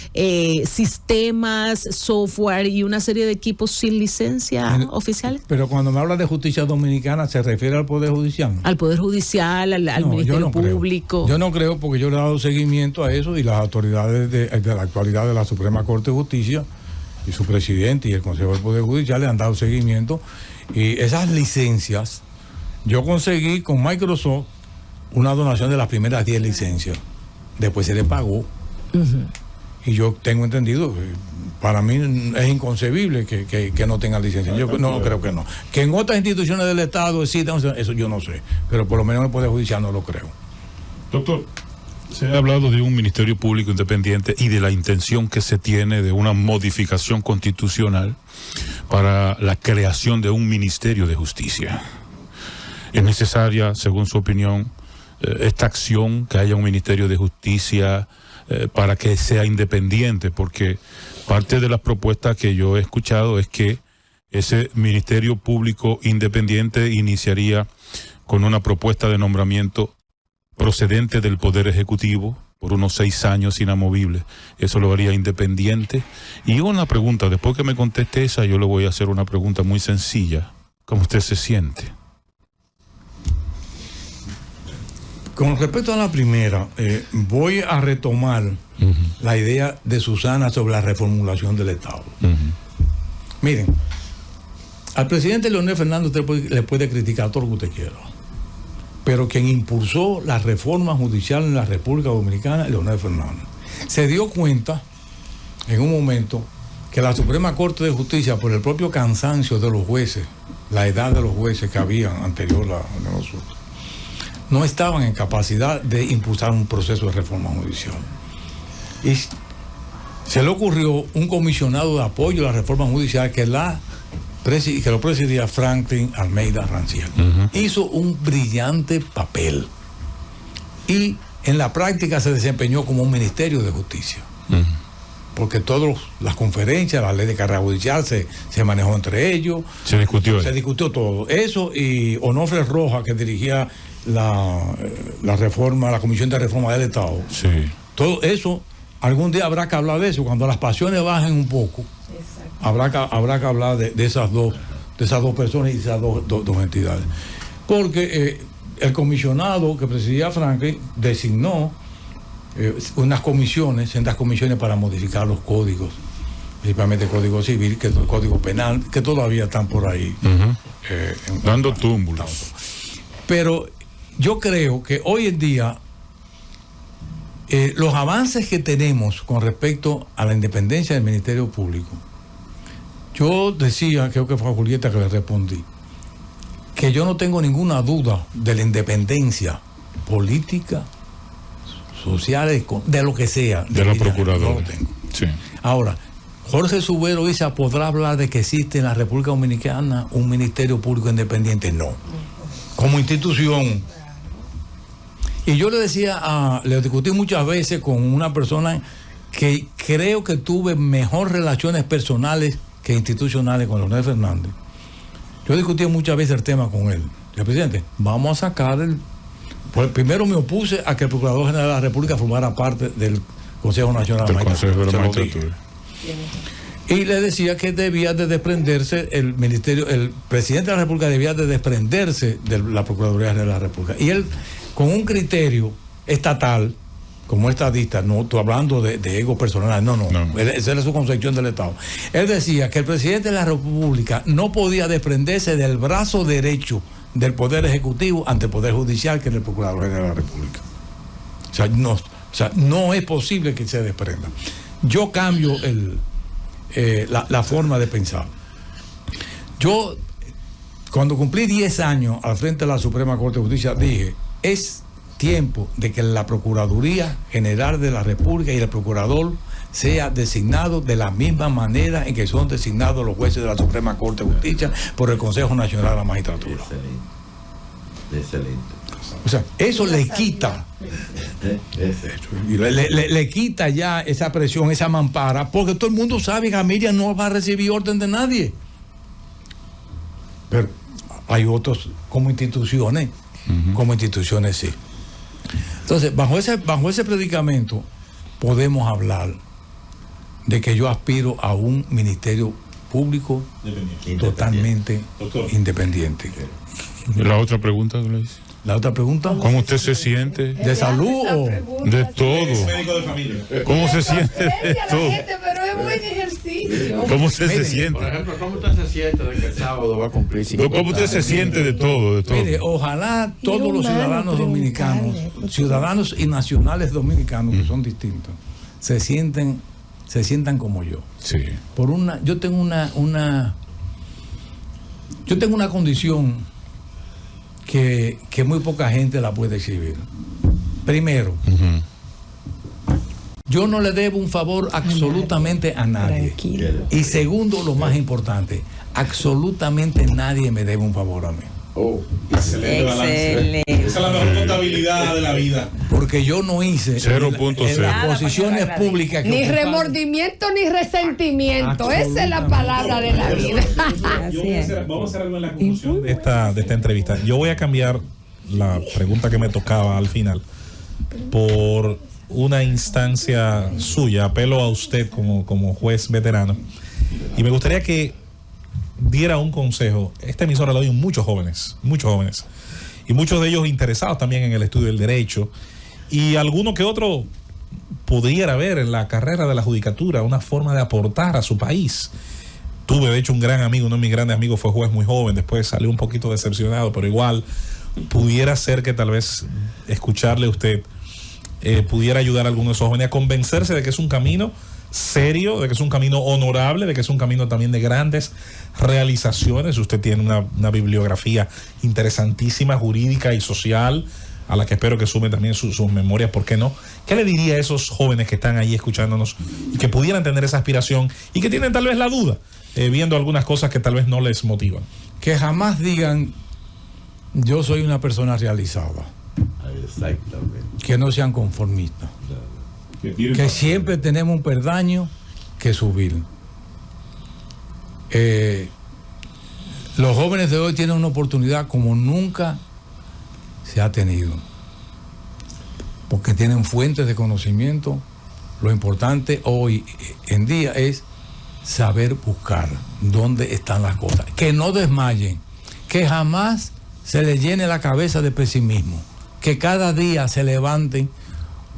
sistemas, software y una serie de equipos sin licencia oficial. Pero cuando me habla de justicia dominicana, ¿se refiere al Poder Judicial? Al Poder Judicial, al Ministerio Público. Yo no creo, porque yo le he dado seguimiento a eso, y las autoridades de la actualidad de la Suprema Corte de Justicia y su presidente y el Consejo del Poder Judicial le han dado seguimiento. Y esas licencias, yo conseguí con Microsoft una donación de las primeras 10 licencias. Después se le pagó. Y yo tengo entendido, para mí es inconcebible que no tengan licencia. Yo no creo que no. Que en otras instituciones del Estado existan, eso yo no sé. Pero por lo menos en el Poder Judicial no lo creo. Doctor, se ha hablado de un Ministerio Público Independiente y de la intención que se tiene de una modificación constitucional para la creación de un Ministerio de Justicia. ¿Es necesaria, según su opinión, esta acción, que haya un Ministerio de Justicia para que sea independiente? Porque parte de las propuestas que yo he escuchado es que ese Ministerio Público Independiente iniciaría con una propuesta de nombramiento procedente del Poder Ejecutivo por unos 6 años inamovibles. Eso lo haría independiente. Y una pregunta, después que me conteste esa, yo le voy a hacer una pregunta muy sencilla. ¿Cómo usted se siente? Con respecto a la primera, voy a retomar la idea de Susana sobre la reformulación del Estado. Miren, al presidente Leonel Fernández usted le puede criticar todo lo que usted quiera, pero quien impulsó la reforma judicial en la República Dominicana es Leonel Fernández. Se dio cuenta en un momento que la Suprema Corte de Justicia, por el propio cansancio de los jueces, la edad de los jueces que habían anterior a nosotros, no estaban en capacidad de impulsar un proceso de reforma judicial. Y se le ocurrió un comisionado de apoyo a la reforma judicial que lo presidía Franklin Almeida Rancière. Hizo un brillante papel y en la práctica se desempeñó como un ministerio de justicia. Porque todas las conferencias, la ley de carrera judicial se manejó entre ellos. Se discutió todo. Eso, y Onofre Rojas, que dirigía la reforma, la Comisión de Reforma del Estado. Sí. Todo eso, algún día habrá que hablar de eso. Cuando las pasiones bajen un poco, habrá que hablar de esas dos personas y esas dos entidades. Porque el comisionado que presidía Franklin designó unas comisiones, sendas comisiones para modificar los códigos, principalmente el Código Civil, que es el Código Penal, que todavía están por ahí. Dando túmbulos. Pero yo creo que hoy en día los avances que tenemos con respecto a la independencia del Ministerio Público, yo decía, creo que fue a Julieta que le respondí, que yo no tengo ninguna duda de la independencia política, social, de lo que sea. De la Procuradora. No lo tengo. Sí. Ahora, Jorge Subero Isa podrá hablar de que existe en la República Dominicana un Ministerio Público Independiente. No. Como institución. Y yo le decía, le discutí muchas veces con una persona que creo que tuve mejor relaciones personales que institucionales con Leonel Fernández. Yo discutí muchas veces el tema con él. El presidente, vamos a sacar pues primero me opuse a que el Procurador General de la República formara parte del Consejo Nacional de la Magistratura. Y le decía que debía de desprenderse el presidente de la República debía de desprenderse de la Procuraduría General de la República. Y él, con un criterio estatal, como estadista, no estoy hablando de ego personal, no. Esa era su concepción del Estado. Él decía que el presidente de la República no podía desprenderse del brazo derecho del Poder Ejecutivo ante el Poder Judicial, que es el Procurador General de la República. O sea, no es posible que se desprenda. Yo cambio la forma de pensar. Yo, cuando cumplí 10 años al frente de la Suprema Corte de Justicia, dije, es tiempo de que la Procuraduría General de la República y el Procurador sea designado de la misma manera en que son designados los jueces de la Suprema Corte de Justicia por el Consejo Nacional de la Magistratura. Excelente. O sea, eso le quita, le quita ya esa presión, esa mampara, porque todo el mundo sabe que Miriam no va a recibir orden de nadie. Pero hay otros como instituciones sí. Entonces, bajo ese predicamento podemos hablar de que yo aspiro a un ministerio público totalmente independiente. La otra pregunta que le hice. ¿La otra pregunta? ¿Cómo usted se siente? ¿De salud o de todo? ¿Cómo se siente de todo? Pero es buen ejercicio. ¿Cómo usted se Mire, siente? Por ejemplo, ¿cómo usted se siente de que el sábado va a cumplir 50 ¿Cómo usted se siente de todo? Mire, ojalá todos los ciudadanos dominicanos, ciudadanos y nacionales dominicanos, que son distintos, se sientan como yo. Sí. Yo tengo una condición que muy poca gente la puede exhibir. Primero, yo no le debo un favor absolutamente a nadie. Tranquilo. Y segundo, lo más importante, absolutamente nadie me debe un favor a mí. Excelente balance. Esa es la mejor contabilidad de la vida. Porque yo no hice 0.0. en las posiciones públicas que Ni ocuparon. remordimiento ni resentimiento. Esa es la palabra de la vida. Vamos a hacer algo en la conclusión de esta entrevista. Yo voy a cambiar la pregunta que me tocaba al final por una instancia suya. Apelo a usted como juez veterano. Y me gustaría que diera un consejo. Esta emisora la oyen muchos jóvenes. Y muchos de ellos interesados también en el estudio del derecho. Y alguno que otro pudiera ver en la carrera de la judicatura una forma de aportar a su país. Tuve, de hecho, un gran amigo, uno de mis grandes amigos fue juez muy joven, después salió un poquito decepcionado, pero igual pudiera ser que tal vez escucharle a usted pudiera ayudar a algunos de esos jóvenes a convencerse de que es un camino serio, de que es un camino honorable, de que es un camino también de grandes realizaciones. Usted tiene una bibliografía interesantísima, jurídica y social, a la que espero que sume también sus memorias, ¿por qué no? ¿Qué le diría a esos jóvenes que están ahí escuchándonos y que pudieran tener esa aspiración y que tienen tal vez la duda, viendo algunas cosas que tal vez no les motivan? Que jamás digan, yo soy una persona realizada. Exactamente. Que no sean conformistas. Que siempre tenemos un peldaño que subir. Los jóvenes de hoy tienen una oportunidad como nunca se ha tenido, porque tienen fuentes de conocimiento. Lo importante hoy en día es saber buscar dónde están las cosas, que no desmayen, que jamás se les llene la cabeza de pesimismo, que cada día se levanten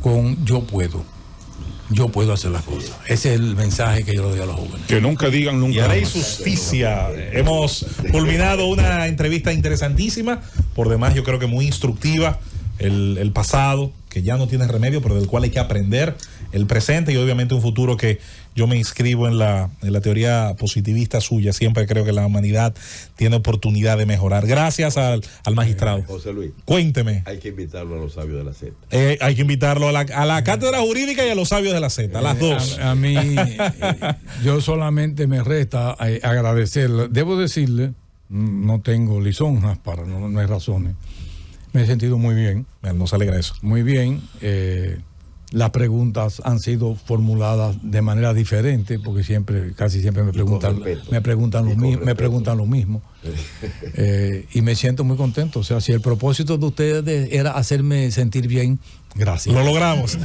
con yo puedo hacer las cosas. Ese es el mensaje que yo le doy a los jóvenes. Que nunca digan nunca. Y haré jamás. justicia. Hemos culminado una entrevista interesantísima, por demás yo creo que muy instructiva. El pasado, que ya no tiene remedio, pero del cual hay que aprender. El presente y obviamente un futuro que yo me inscribo en la teoría positivista suya. Siempre creo que la humanidad tiene oportunidad de mejorar. Gracias al magistrado. José Luis, Cuénteme. hay que invitarlo a los sabios de la Z. Hay que invitarlo a la cátedra jurídica y a los sabios de la Z, las dos. A mí, yo solamente me resta agradecerle. Debo decirle, no tengo lisonjas no hay razones. Me he sentido muy bien. Nos alegra eso. Muy bien. Las preguntas han sido formuladas de manera diferente, porque casi siempre me preguntan lo mismo. Y me siento muy contento. O sea, si el propósito de ustedes era hacerme sentir bien, gracias. Lo logramos.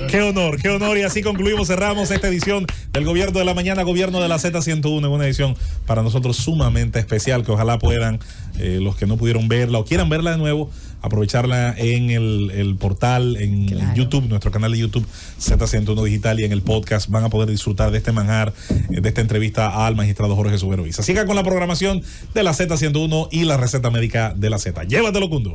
Qué honor. Y así concluimos, cerramos esta edición del Gobierno de la Mañana, Gobierno de la Z101, en una edición para nosotros sumamente especial, que ojalá puedan, los que no pudieron verla o quieran verla de nuevo, aprovecharla en el portal, en YouTube, nuestro canal de YouTube Z101 Digital, y en el podcast van a poder disfrutar de este manjar, de esta entrevista al magistrado Jorge Subero Isa. Siga con la programación de la Z101 y la receta médica de la Z. Llévatelo, Cundo.